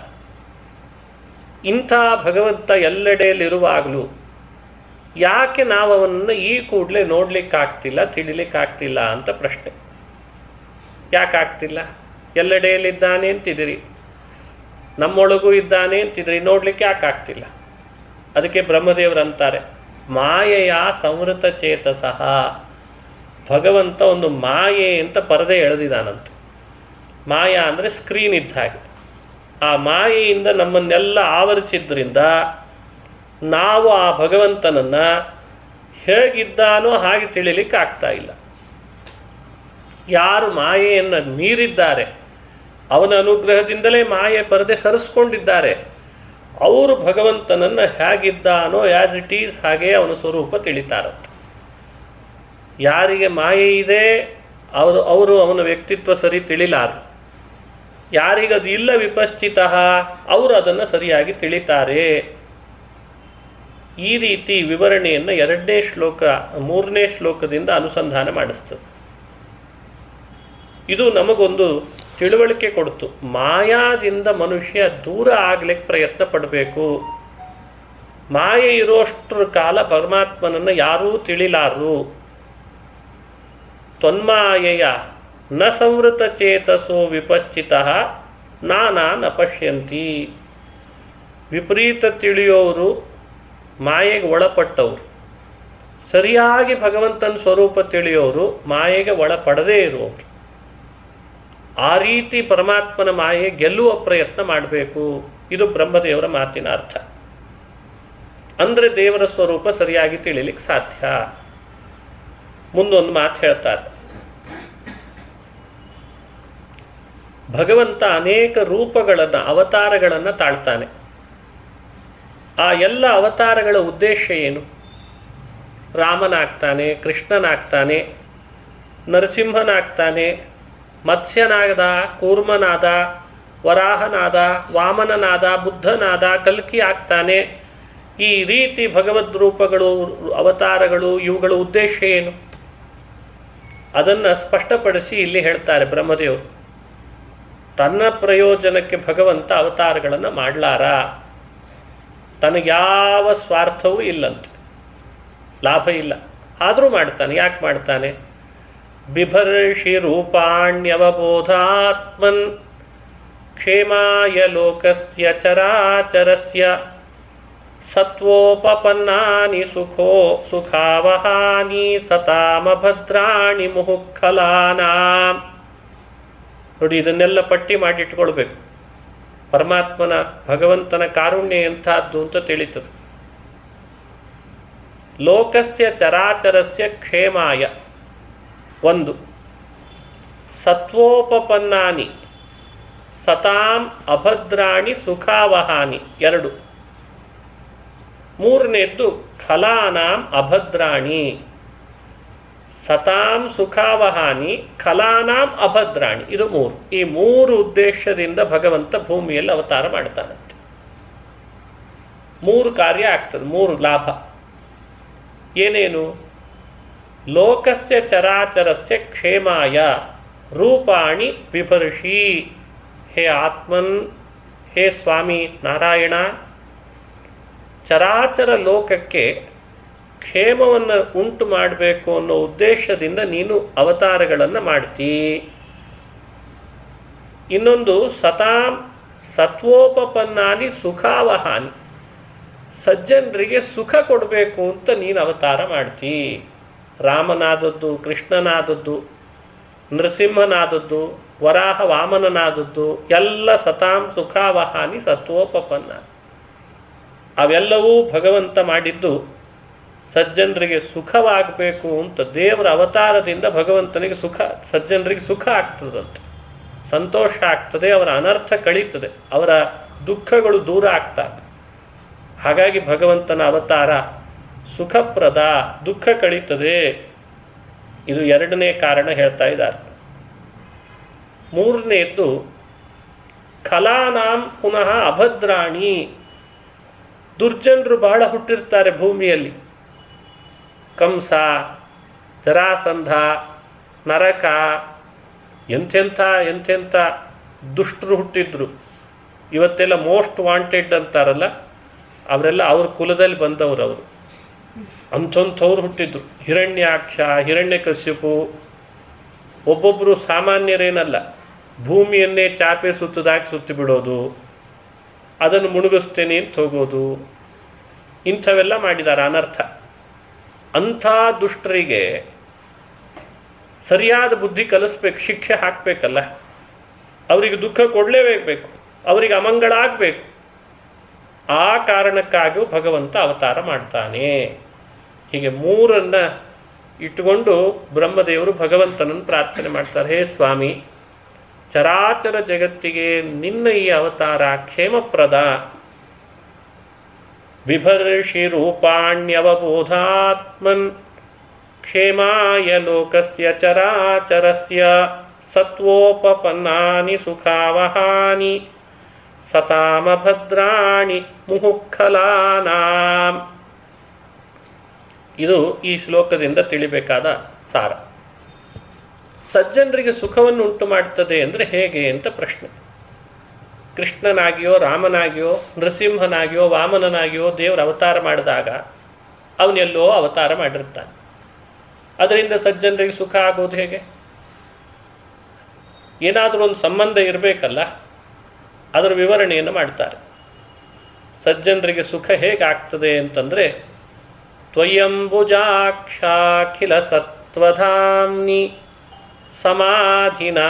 ಇಂಥ ಭಗವಂತ ಎಲ್ಲೆಡೆಯಲ್ಲಿರುವಾಗಲೂ ಯಾಕೆ ನಾವು ಅವನನ್ನು ಈ ಕೂಡಲೇ ನೋಡಲಿಕ್ಕಾಗ್ತಿಲ್ಲ, ತಿಳಿಲಿಕ್ಕಾಗ್ತಿಲ್ಲ ಅಂತ ಪ್ರಶ್ನೆ. ಯಾಕಾಗ್ತಿಲ್ಲ? ಎಲ್ಲೆಡೆಯಲ್ಲಿದ್ದಾನೆ ಅಂತಿದ್ದೀರಿ, ನಮ್ಮೊಳಗೂ ಇದ್ದಾನೆ ಅಂತಿದ್ರಿ, ನೋಡಲಿಕ್ಕೆ ಯಾಕಾಗ್ತಿಲ್ಲ? ಅದಕ್ಕೆ ಬ್ರಹ್ಮದೇವರು ಅಂತಾರೆ, ಮಾಯೆಯ ಸಂವೃತ ಚೇತಸಃ. ಭಗವಂತ ಒಂದು ಮಾಯೆ ಅಂತ ಪರದೆ ಎಳೆದಿದ್ದಾನಂತೆ. ಮಾಯಾ ಅಂದರೆ ಸ್ಕ್ರೀನ್ ಇದ್ದ ಹಾಗೆ. ಆ ಮಾಯೆಯಿಂದ ನಮ್ಮನ್ನೆಲ್ಲ ಆವರಿಸಿದ್ರಿಂದ ನಾವು ಆ ಭಗವಂತನನ್ನು ಹೇಗಿದ್ದಾನೋ ಹಾಗೆ ತಿಳಿಲಿಕ್ಕೆ ಆಗ್ತಾ ಇಲ್ಲ. ಯಾರು ಮಾಯೆಯನ್ನು ಮೀರಿದ್ದಾರೆ, ಅವನ ಅನುಗ್ರಹದಿಂದಲೇ ಮಾಯೆ ಪರದೆ ಸರಿಸ್ಕೊಂಡಿದ್ದಾರೆ, ಅವರು ಭಗವಂತನನ್ನು ಹೇಗಿದ್ದಾನೋ ಆ್ಯಸ್ ಇಟ್ ಈಸ್ ಹಾಗೆ ಅವನ ಸ್ವರೂಪ ತಿಳಿತಾರಂತೆ. ಯಾರಿಗೆ ಮಾಯೆ ಇದೆ ಅವರು ಅವನ ವ್ಯಕ್ತಿತ್ವ ಸರಿ ತಿಳಿಲಾರರು. ಯಾರಿಗದು ಇಲ್ಲ ವಿಪಶ್ಚಿತಃ, ಅವರು ಅದನ್ನು ಸರಿಯಾಗಿ ತಿಳಿತಾರೆ. ಈ ರೀತಿ ವಿವರಣೆಯನ್ನು 2ನೇ ಶ್ಲೋಕ 3ನೇ ಶ್ಲೋಕದಿಂದ ಅನುಸಂಧಾನ ಮಾಡಿಸ್ತದೆ. ಇದು ನಮಗೊಂದು ತಿಳುವಳಿಕೆ ಕೊಡ್ತು. ಮಾಯಾದಿಂದ ಮನುಷ್ಯ ದೂರ ಆಗ್ಲಿಕ್ಕೆ ಪ್ರಯತ್ನ ಪಡಬೇಕು. ಮಾಯೆ ಇರೋಷ್ಟರ ಕಾಲ ಪರಮಾತ್ಮನನ್ನು ಯಾರೂ ತಿಳಿಲಾರರು. ತ್ವನ್ಮಾಯೆಯ ನ ಸಂವೃತ ಚೇತಸೋ ವಿಪಶ್ಚಿತಃ ನಾನಾ ನ ಪಶ್ಯಂತಿ. ವಿಪರೀತ ತಿಳಿಯೋರು, ಮಾಯೆಗೆ ಒಳಪಟ್ಟವರು, ಸರಿಯಾಗಿ ಭಗವಂತನ ಸ್ವರೂಪ ತಿಳಿಯೋರು ಮಾಯೆಗೆ ಒಳಪಡದೇ ಇರುವವರು. ಆ ರೀತಿ ಪರಮಾತ್ಮನ ಮಾಯೆ ಗೆಲ್ಲುವ ಪ್ರಯತ್ನ ಮಾಡಬೇಕು. ಇದು ಬ್ರಹ್ಮದೇವರ ಮಾತಿನ ಅರ್ಥ. ಅಂದರೆ ದೇವರ ಸ್ವರೂಪ ಸರಿಯಾಗಿ ತಿಳಿಲಿಕ್ಕೆ ಸಾಧ್ಯ. ಮುಂದೊಂದು ಮಾತು ಹೇಳ್ತಾರೆ, ಭಗವಂತ ಅನೇಕ ರೂಪಗಳನ್ನು, ಅವತಾರಗಳನ್ನು ತಾಳ್ತಾನೆ. ಆ ಎಲ್ಲ ಅವತಾರಗಳ ಉದ್ದೇಶ ಏನು? ರಾಮನಾಗ್ತಾನೆ, ಕೃಷ್ಣನಾಗ್ತಾನೆ, ನರಸಿಂಹನಾಗ್ತಾನೆ, ಮತ್ಸ್ಯನಾದ, ಕೂರ್ಮನಾದ, ವರಾಹನಾದ, ವಾಮನನಾದ, ಬುದ್ಧನಾದ, ಕಲ್ಕಿ ಆಗ್ತಾನೆ. ಈ ರೀತಿ ಭಗವದ್ ರೂಪಗಳು, ಅವತಾರಗಳು, ಇವುಗಳ ಉದ್ದೇಶ ಏನು? ಅದನ್ನು ಸ್ಪಷ್ಟಪಡಿಸಿ ಇಲ್ಲಿ ಹೇಳ್ತಾರೆ ಬ್ರಹ್ಮದೇವರು. ತನ್ನ ಪ್ರಯೋಜನಕ್ಕೆ ಭಗವಂತ ಅವತಾರಗಳನ್ನು ಮಾಡಲಾರ. ತನಗ್ಯಾವ ಸ್ವಾರ್ಥವೂ ಇಲ್ಲಂತೆ, ಲಾಭ ಇಲ್ಲ, ಆದರೂ ಮಾಡ್ತಾನೆ. ಯಾಕೆ ಮಾಡ್ತಾನೆ? ಬಿಭರ್ಷಿ ರೂಪಾಣ್ಯವಬೋಧಾತ್ಮನ್ ಕ್ಷೇಮಾಯ ಲೋಕಸ್ಯ ಚರಾಚರಸ್ಯ ಸತ್ವೋಪಪನ್ನಾನಿ ಸುಖಾವಹಾನಿ ಸತಾಮಭದ್ರಾಣಿ ಮುಹುಃಖಲಾನಾಂ. ನೋಡಿ, ಇದನ್ನೆಲ್ಲ ಪಟ್ಟಿ ಮಾಡಿಟ್ಕೊಳ್ಬೇಕು. ಪರಮಾತ್ಮನ, ಭಗವಂತನ ಕಾರುಣ್ಯ ಎಂಥದ್ದು ಅಂತ ತಿಳಿತದೆ. ಲೋಕಸ್ಯ ಚರಾಚರಸ್ಯ ಕ್ಷೇಮಾಯ 1, ಸತ್ವೋಪಪನ್ನಾನಿ ಸತಾಂ ಅಭದ್ರಾಣಿ ಸುಖಾವಹಾನಿ 2, 3ನೇದ್ದು ಖಲಾನಾಂ ಅಭದ್ರಾಣಿ ಸತಾಂ ಸುಖಾವಹಾನಿ ಖಲಾನಾಂ ಅಭದ್ರಾಣಿ. ಇದು 3. ಈ 3 ಉದ್ದೇಶದಿಂದ ಭಗವಂತ ಭೂಮಿಯಲ್ಲಿ ಅವತಾರ ಮಾಡ್ತಾನಂತೆ. 3 ಕಾರ್ಯ ಆಗ್ತದೆ, 3 ಲಾಭ. ಏನೇನು? ಲೋಕಸ್ಯ ಚರಾಚರಸ್ಯ ಕ್ಷೇಮಾಯ ರೂಪಾಣಿ ಬಿಭರ್ಷಿ. ಹೇ ಆತ್ಮನ್, ಹೇ ಸ್ವಾಮಿ ನಾರಾಯಣ, ಚರಾಚರ ಲೋಕಕ್ಕೆ ಕ್ಷೇಮವನ್ನು ಉಂಟು ಮಾಡಬೇಕು ಅನ್ನೋ ಉದ್ದೇಶದಿಂದ ನೀನು ಅವತಾರಗಳನ್ನು ಮಾಡ್ತೀ. ಇನ್ನೊಂದು ಸತ್ವೋಪಪನ್ನಾನಿ ಸುಖಾವಹಾನಿ, ಸಜ್ಜನರಿಗೆ ಸುಖ ಕೊಡಬೇಕು ಅಂತ ನೀನು ಅವತಾರ ಮಾಡ್ತೀ. ರಾಮನಾದದ್ದು, ಕೃಷ್ಣನಾದದ್ದು, ನರಸಿಂಹನಾದದ್ದು, ವರಾಹ ವಾಮನನಾದದ್ದು ಎಲ್ಲ ಸತಾಂ ಸುಖಾವಹಾನಿ ಸತ್ವೋಪಪನ್ನ. ಅವೆಲ್ಲವೂ ಭಗವಂತ ಮಾಡಿದ್ದು ಸಜ್ಜನರಿಗೆ ಸುಖವಾಗಬೇಕು ಅಂತ. ದೇವರ ಅವತಾರದಿಂದ ಭಗವಂತನಿಗೆ ಸುಖ, ಸಜ್ಜನರಿಗೆ ಸುಖ ಆಗ್ತದಂತೆ, ಸಂತೋಷ ಆಗ್ತದೆ, ಅವರ ಅನರ್ಥ ಕಳೀತದೆ, ಅವರ ದುಃಖಗಳು ದೂರ ಆಗ್ತವೆ. ಹಾಗಾಗಿ ಭಗವಂತನ ಅವತಾರ ಸುಖಪ್ರದ, ದುಃಖ ಕಳೀತದೆ. ಇದು ಎರಡನೇ ಕಾರಣ ಹೇಳ್ತಾ ಇದ್ದಾರೆ. ಮೂರನೆಯದ್ದು ಖಲಾನಾಂ ಪುನಃ ಅಭದ್ರಾಣಿ. ದುರ್ಜನರು ಬಹಳ ಹುಟ್ಟಿರ್ತಾರೆ ಭೂಮಿಯಲ್ಲಿ. ಕಂಸ, ಜರಾಸಂಧ, ನರಕ, ಎಂತೆಂಥ ದುಷ್ಟರು ಹುಟ್ಟಿದ್ರು. ಇವತ್ತೆಲ್ಲ ಮೋಸ್ಟ್ ವಾಂಟೆಡ್ ಅಂತಾರಲ್ಲ, ಅವರೆಲ್ಲ ಅವ್ರ ಕುಲದಲ್ಲಿ ಬಂದವರು. ಅವರು ಅಂಥವ್ರು ಹುಟ್ಟಿದ್ರು. ಹಿರಣ್ಯಾಕ್ಷ, ಹಿರಣ್ಯಕಶ್ಯಪು, ಒಬ್ಬೊಬ್ಬರು ಸಾಮಾನ್ಯರೇನಲ್ಲ. ಭೂಮಿಯನ್ನೇ ಚಾಪೆ ಸುತ್ತದಾಗಿ ಸುತ್ತಿ ಬಿಡೋದು, ಅದನ್ನು ಮುಳುಗಿಸ್ತೇನೆ ಅಂತ ಹೋಗೋದು, ಇಂಥವೆಲ್ಲ ಮಾಡಿದ್ದಾರೆ ಅನರ್ಥ. ಅಂಥ ದುಷ್ಟರಿಗೆ ಸರಿಯಾದ ಬುದ್ಧಿ ಕಲಿಸ್ಬೇಕು, ಶಿಕ್ಷೆ ಹಾಕಬೇಕಲ್ಲ. ಅವರಿಗೆ ದುಃಖ ಕೊಡಲೇಬೇಕು, ಅವರಿಗೆ ಅಮಂಗಳ ಆಗಬೇಕು. ಆ ಕಾರಣಕ್ಕಾಗಿಯೂ ಭಗವಂತ ಅವತಾರ ಮಾಡ್ತಾನೆ. ಹೀಗೆ ಮೂರನ್ನು ಇಟ್ಟುಕೊಂಡು ಬ್ರಹ್ಮದೇವರು ಭಗವಂತನನ್ನು ಪ್ರಾರ್ಥನೆ ಮಾಡ್ತಾರೆ. ಹೇ ಸ್ವಾಮಿ, ಚರಾಚರ ಜಗತ್ತಿಗೆ ನಿನ್ನ ಈ ಅವತಾರ ಕ್ಷೇಮಪ್ರದ. ಬಿಭರ್ಷಿ ರೂಪಾಣ್ಯವಬೋಧಾತ್ಮನ್ ಕ್ಷೇಮಾಯ ಲೋಕಸ್ಯ ಚರಾಚರಸ್ಯ ಸತ್ವೋಪಪನ್ನಾನಿ ಸುಖಾವಹಾನಿ ಸತಾಮ ಭದ್ರಾಣಿ ಮುಹುಃಖಲಾನಾಂ. ಇದು ಈ ಶ್ಲೋಕದಿಂದ ತಿಳಿಬೇಕಾದ ಸಾರ. ಸಜ್ಜನರಿಗೆ ಸುಖವನ್ನು ಉಂಟು ಮಾಡ್ತದೆ ಅಂದರೆ ಹೇಗೆ ಅಂತ ಪ್ರಶ್ನೆ. ಕೃಷ್ಣನಾಗಿಯೋ, ರಾಮನಾಗಿಯೋ, ನರಸಿಂಹನಾಗಿಯೋ, ವಾಮನನಾಗಿಯೋ ದೇವರ ಅವತಾರ ಮಾಡಿದಾಗ ಅವನೆಲ್ಲೋ ಅವತಾರ ಮಾಡಿರ್ತಾನೆ. ಅದರಿಂದ ಸಜ್ಜನರಿಗೆ ಸುಖ ಆಗೋದು ಹೇಗೆ? ಏನಾದರೂ ಒಂದು ಸಂಬಂಧ ಇರಬೇಕಲ್ಲ, ಅದರ ವಿವರಣೆಯನ್ನು ಮಾಡ್ತಾರೆ. ಸಜ್ಜನರಿಗೆ ಸುಖ ಹೇಗಾಗ್ತದೆ ಅಂತಂದರೆ, ತ್ವಯಂಬುಜಾಕ್ಷಾಖಿಲ ಸತ್ವಧಾಮ್ನಿ ಸಮಾಧಿನಾವೇಶಿತ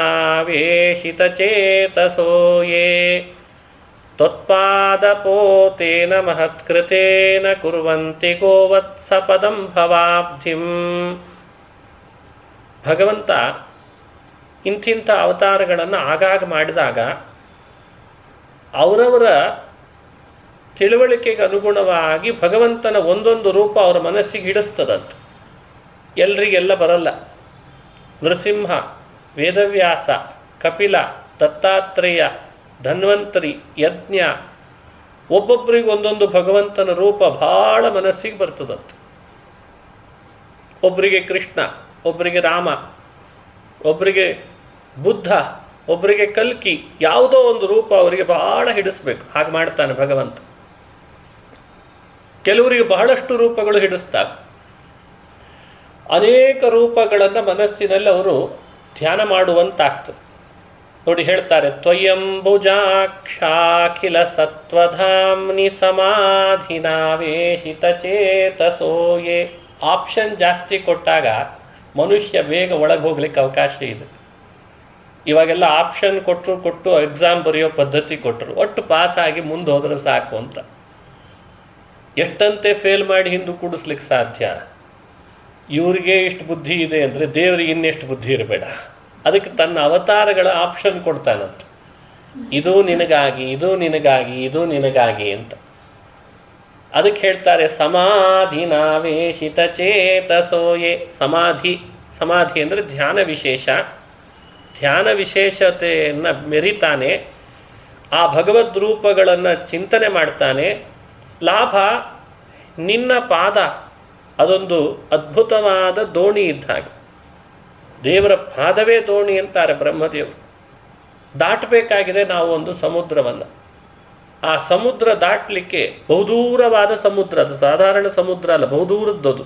ಚೇತಸೋ ಯೇ ತ್ವತ್ಪಾದಪೋತೇನ ಮಹತ್ಕೃತೇನ ಕುರ್ವಂತಿ ಗೋವತ್ಸಪದಂ ಭವಾಬ್ಧಿಂ. ಭಗವಂತ ಇಂಥಿಂಥ ಅವತಾರಗಳನ್ನು ಆಗಾಗ ಮಾಡಿದಾಗ ಅವರವರ ತಿಳುವಳಿಕೆಗೆ ಅನುಗುಣವಾಗಿ ಭಗವಂತನ ಒಂದೊಂದು ರೂಪ ಅವರ ಮನಸ್ಸಿಗೆ ಹಿಡಿಸ್ತದಂತೆ. ಎಲ್ರಿಗೆಲ್ಲ ಬರಲ್ಲ. ನರಸಿಂಹ, ವೇದವ್ಯಾಸ, ಕಪಿಲ, ದತ್ತಾತ್ರೇಯ, ಧನ್ವಂತರಿ, ಯಜ್ಞ, ಒಬ್ಬೊಬ್ಬರಿಗೆ ಒಂದೊಂದು ಭಗವಂತನ ರೂಪ ಭಾಳ ಮನಸ್ಸಿಗೆ ಬರ್ತದಂತೆ. ಒಬ್ಬರಿಗೆ ಕೃಷ್ಣ, ಒಬ್ಬರಿಗೆ ರಾಮ, ಒಬ್ಬರಿಗೆ ಬುದ್ಧ, ಒಬ್ಬರಿಗೆ ಕಲ್ಕಿ, ಯಾವುದೋ ಒಂದು ರೂಪ ಅವರಿಗೆ ಬಹಳ ಹಿಡಿಸ್ಬೇಕು. ಹಾಗೆ ಮಾಡ್ತಾನೆ ಭಗವಂತ. ಕೆಲವರಿಗೆ ಬಹಳಷ್ಟು ರೂಪಗಳು ಹಿಡಿಸ್ತಾರೆ. ಅನೇಕ ರೂಪಗಳನ್ನು ಮನಸ್ಸಿನಲ್ಲಿ ಅವರು ಧ್ಯಾನ ಮಾಡುವಂತಾಗ್ತದೆ. ನೋಡಿ ಹೇಳ್ತಾರೆ, ತ್ವಯಂಬುಜಾಕ್ಷಾಖಿಲ ಸತ್ವಧಾಮ್ನಿ ಸಮಾಧಿನಾವೇಶಿತ ಚೇತಸೋಯೇ. ಆಪ್ಷನ್ ಜಾಸ್ತಿ ಕೊಟ್ಟಾಗ ಮನುಷ್ಯ ಬೇಗ ಒಳಗೆ ಹೋಗ್ಲಿಕ್ಕೆ ಅವಕಾಶ ಇದೆ. ಇವಾಗೆಲ್ಲ ಆಪ್ಷನ್ ಕೊಟ್ಟು ಎಕ್ಸಾಮ್ ಬರೆಯೋ ಪದ್ಧತಿ ಕೊಟ್ಟರು. ಒಟ್ಟು ಪಾಸ್ ಆಗಿ ಮುಂದೆ ಹೋದ್ರೆ ಸಾಕು ಅಂತ. ಎಷ್ಟಂತೆ ಫೇಲ್ ಮಾಡಿ ಹಿಂದೆ ಕೂಡಿಸ್ಲಿಕ್ಕೆ ಸಾಧ್ಯ? ಇವರಿಗೆ ಇಷ್ಟು ಬುದ್ಧಿ ಇದೆ ಅಂದರೆ ದೇವರಿಗೆ ಇನ್ನೆಷ್ಟು ಬುದ್ಧಿ ಇರಬೇಡ. ಅದಕ್ಕೆ ತನ್ನ ಅವತಾರಗಳ ಆಪ್ಷನ್ ಕೊಡ್ತಾನಂತ. ಇದು ನಿನಗಾಗಿ, ಇದು ನಿನಗಾಗಿ, ಇದು ನಿನಗಾಗಿ ಅಂತ. ಅದಕ್ಕೆ ಹೇಳ್ತಾರೆ ಸಮಾಧಿನಾವೇಶಿತ ಚೇತಸೋಯೇ. ಸಮಾಧಿ ಅಂದರೆ ಧ್ಯಾನ ವಿಶೇಷ. ಧ್ಯಾನ ವಿಶೇಷತೆಯನ್ನು ಮೆರಿತಾನೆ. ಆ ಭಗವದ್ ರೂಪಗಳನ್ನು ಚಿಂತನೆ ಮಾಡ್ತಾನೆ. ಲಾಭ ನಿನ್ನ ಪಾದ, ಅದೊಂದು ಅದ್ಭುತವಾದ ದೋಣಿ ಇದ್ದ ಹಾಗೆ. ದೇವರ ಪಾದವೇ ದೋಣಿ ಅಂತಾರೆ ಬ್ರಹ್ಮದೇವರು. ದಾಟಬೇಕಾಗಿದೆ ನಾವು ಒಂದು ಸಮುದ್ರವನ್ನು. ಆ ಸಮುದ್ರ ದಾಟಲಿಕ್ಕೆ ಬಹುದೂರವಾದ ಸಮುದ್ರ, ಅದು ಸಾಧಾರಣ ಸಮುದ್ರ ಅಲ್ಲ, ಬಹುದೂರದ್ದದು.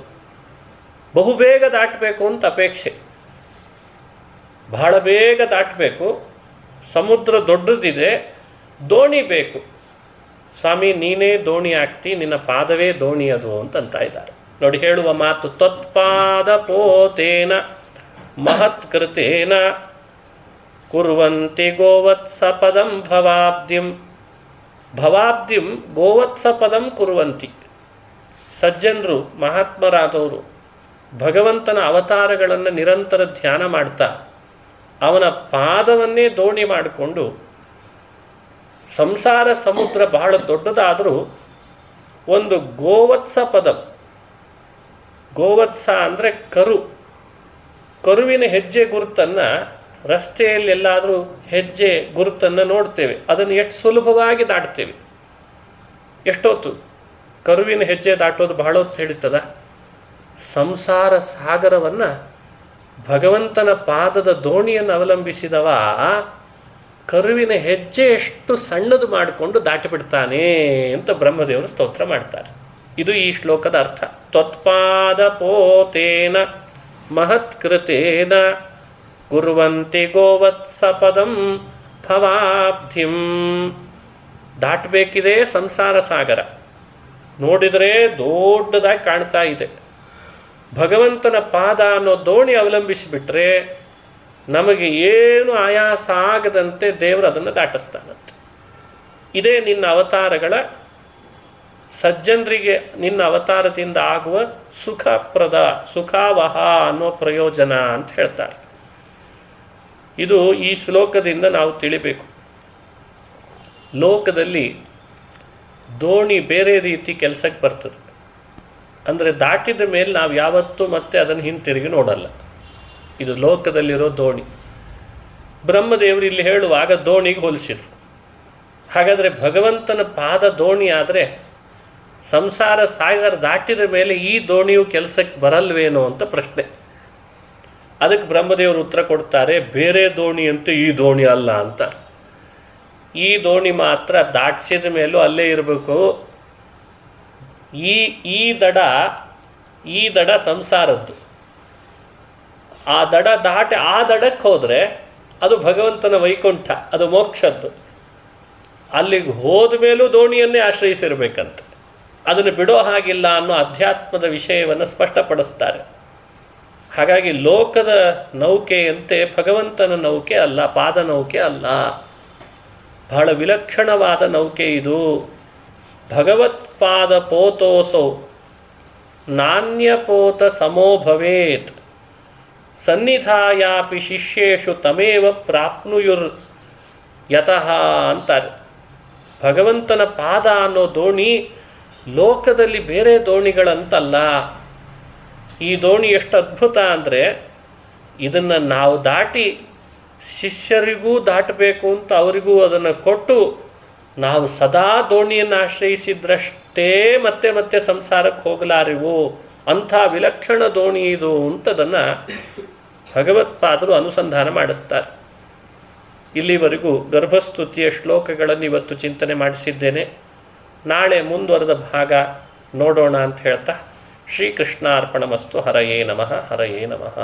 ಬಹುಬೇಗ ದಾಟಬೇಕು ಅಂತ ಅಪೇಕ್ಷೆ, ಬಹಳ ಬೇಗ ದಾಟಬೇಕು. ಸಮುದ್ರ ದೊಡ್ಡದಿದೆ, ದೋಣಿ ಬೇಕು. ಸ್ವಾಮಿ ನೀನೇ ದೋಣಿ ಆಗ್ತಿ, ನಿನ್ನ ಪಾದವೇ ದೋಣಿ ಅದು ಅಂತಂತ ಇದ್ದಾರೆ. ನೋಡಿ, ಹೇಳುವ ಮಾತು ತ್ವತ್ಪಾದ ಪೋತೇನ ಮಹತ್ಕೃತೇನ ಕುರ್ವಂತಿ ಗೋವತ್ಸಪದಂ ಭವಾಬ್ಧಿಂ. ಭವಾಬ್ಧಿಂ ಗೋವತ್ಸಪದಂ ಕುರ್ವಂತಿ. ಸಜ್ಜನರು, ಮಹಾತ್ಮರಾದವರು ಭಗವಂತನ ಅವತಾರಗಳನ್ನು ನಿರಂತರ ಧ್ಯಾನ ಮಾಡ್ತಾ ಅವನ ಪಾದವನ್ನೇ ದೋಣಿ ಮಾಡಿಕೊಂಡು, ಸಂಸಾರ ಸಮುದ್ರ ಬಹಳ ದೊಡ್ಡದಾದರೂ ಒಂದು ಗೋವತ್ಸ ಪದ, ಗೋವತ್ಸ ಅಂದರೆ ಕರು, ಕರುವಿನ ಹೆಜ್ಜೆ ಗುರುತನ್ನು ರಸ್ತೆಯಲ್ಲಿ ಎಲ್ಲಾದರೂ ಹೆಜ್ಜೆ ಗುರುತನ್ನು ನೋಡ್ತೇವೆ, ಅದನ್ನು ಎಷ್ಟು ಸುಲಭವಾಗಿ ದಾಟ್ತೇವೆ. ಎಷ್ಟೊತ್ತು ಕರುವಿನ ಹೆಜ್ಜೆ ದಾಟೋದು ಬಹಳ ಹೊತ್ತು ಹಿಡಿತದ. ಸಂಸಾರ ಸಾಗರವನ್ನು ಭಗವಂತನ ಪಾದದ ದೋಣಿಯನ್ನು ಅವಲಂಬಿಸಿದವ ಕರುವಿನ ಹೆಜ್ಜೆ ಎಷ್ಟು ಸಣ್ಣದು ಮಾಡಿಕೊಂಡು ದಾಟಿಬಿಡ್ತಾನೆ ಅಂತ ಬ್ರಹ್ಮದೇವರು ಸ್ತೋತ್ರ ಮಾಡ್ತಾರೆ. ಇದು ಈ ಶ್ಲೋಕದ ಅರ್ಥ. ತ್ವತ್ಪಾದ ಪೋತೇನ ಮಹತ್ಕೃತೇನ ಕುರ್ವಂತಿ ಗೋವತ್ಸಪದಂ ಭವಾಬ್ಧಿಂ. ದಾಟಬೇಕಿದೆ ಸಂಸಾರ ಸಾಗರ, ನೋಡಿದರೆ ದೊಡ್ಡದಾಗಿ ಕಾಣ್ತಾ ಇದೆ. ಭಗವಂತನ ಪಾದ ಅನ್ನೋ ದೋಣಿ ಅವಲಂಬಿಸಿಬಿಟ್ರೆ ನಮಗೆ ಏನು ಆಯಾಸ ಆಗದಂತೆ ದೇವರು ಅದನ್ನು ದಾಟಿಸ್ತಾನಂತೆ. ಇದೇ ನಿನ್ನ ಅವತಾರಗಳ, ಸಜ್ಜನರಿಗೆ ನಿನ್ನ ಅವತಾರದಿಂದ ಆಗುವ ಸುಖಪ್ರದ, ಸುಖಾವಹ ಅನ್ನೋ ಪ್ರಯೋಜನ ಅಂತ ಹೇಳ್ತಾರೆ. ಇದು ಈ ಶ್ಲೋಕದಿಂದ ನಾವು ತಿಳಿಬೇಕು. ಲೋಕದಲ್ಲಿ ದೋಣಿ ಬೇರೆ ರೀತಿ ಕೆಲಸಕ್ಕೆ ಬರ್ತದೆ. ಅಂದರೆ ದಾಟಿದ ಮೇಲೆ ನಾವು ಯಾವತ್ತೂ ಮತ್ತೆ ಅದನ್ನು ಹಿಂತಿರುಗಿ ನೋಡಲ್ಲ. ಇದು ಲೋಕದಲ್ಲಿರೋ ದೋಣಿ. ಬ್ರಹ್ಮದೇವರು ಇಲ್ಲಿ ಹೇಳುವಾಗ ದೋಣಿಗೆ ಹೋಲಿಸಿದರು. ಹಾಗಾದರೆ ಭಗವಂತನ ಪಾದ ದೋಣಿ ಆದರೆ ಸಂಸಾರ ಸಾಗರ ದಾಟಿದ ಮೇಲೆ ಈ ದೋಣಿಯು ಕೆಲಸಕ್ಕೆ ಬರಲ್ವೇನೋ ಅಂತ ಪ್ರಶ್ನೆ. ಅದಕ್ಕೆ ಬ್ರಹ್ಮದೇವರು ಉತ್ತರ ಕೊಡ್ತಾರೆ, ಬೇರೆ ದೋಣಿ ಅಂತೂ ಈ ದೋಣಿ ಅಲ್ಲ ಅಂತ. ಈ ದೋಣಿ ಮಾತ್ರ ದಾಟಿಸಿದ ಮೇಲೂ ಅಲ್ಲೇ ಇರಬೇಕು. ಈ ದಡ ಸಂಸಾರದ್ದು. ಆ ದಡ ದಾಟಿ ಆ ದಡಕ್ಕೆ ಹೋದರೆ ಅದು ಭಗವಂತನ ವೈಕುಂಠ, ಅದು ಮೋಕ್ಷದ್ದು. ಅಲ್ಲಿಗೆ ಹೋದ ಮೇಲೂ ದೋಣಿಯನ್ನೇ ಆಶ್ರಯಿಸಿರ್ಬೇಕಂತ. ಅದನ್ನು ಬಿಡೋ ಹಾಗಿಲ್ಲ ಅನ್ನೋ ಅಧ್ಯಾತ್ಮದ ವಿಷಯವನ್ನು ಸ್ಪಷ್ಟಪಡಿಸ್ತಾರೆ. ಹಾಗಾಗಿ ಲೋಕದ ನೌಕೆಯಂತೆ ಭಗವಂತನ ನೌಕೆ ಅಲ್ಲ, ಪಾದ ನೌಕೆ ಅಲ್ಲ. ಬಹಳ ವಿಲಕ್ಷಣವಾದ ನೌಕೆ ಇದು. ಭಗವತ್ಪಾದ ಪೋತೋಸೌ ನಾಣ್ಯಪೋತ ಸಮೋ ಭವೇತ್ ಸನ್ನಿಧಾಯಾಪಿ ಶಿಷ್ಯೇಷು ತಮೇವ ಪ್ರಾಪ್ನುಯುರ್ ಯತಃ ಅಂತಾರೆ. ಭಗವಂತನ ಪಾದ ಅನ್ನೋ ದೋಣಿ ಲೋಕದಲ್ಲಿ ಬೇರೆ ದೋಣಿಗಳಂತಲ್ಲ. ಈ ದೋಣಿ ಎಷ್ಟು ಅದ್ಭುತ ಅಂದರೆ, ಇದನ್ನು ನಾವು ದಾಟಿ ಶಿಷ್ಯರಿಗೂ ದಾಟಬೇಕು ಅಂತ ಅವರಿಗೂ ಅದನ್ನು ಕೊಟ್ಟು ನಾವು ಸದಾ ದೋಣಿಯನ್ನು ಆಶ್ರಯಿಸಿದ್ರಷ್ಟೇ ಮತ್ತೆ ಮತ್ತೆ ಸಂಸಾರಕ್ಕೆ ಹೋಗಲಾರೆವು. ಅಂಥ ವಿಲಕ್ಷಣ ದೋಣಿ ಇದು ಅಂತದನ್ನು ಭಗವತ್ಪಾದರು ಅನುಸಂಧಾನ ಮಾಡಿಸ್ತಾರೆ. ಇಲ್ಲಿವರೆಗೂ ಗರ್ಭಸ್ತುತಿಯ ಶ್ಲೋಕಗಳನ್ನು ಇವತ್ತು ಚಿಂತನೆ ಮಾಡಿಸಿದ್ದೇನೆ. ನಾಳೆ ಮುಂದುವರೆದ ಭಾಗ ನೋಡೋಣ ಅಂತ ಹೇಳ್ತಾ ಶ್ರೀಕೃಷ್ಣಾರ್ಪಣಮಸ್ತು. ಹರಯೇ ನಮಃ. ಹರಯೇ ನಮಃ.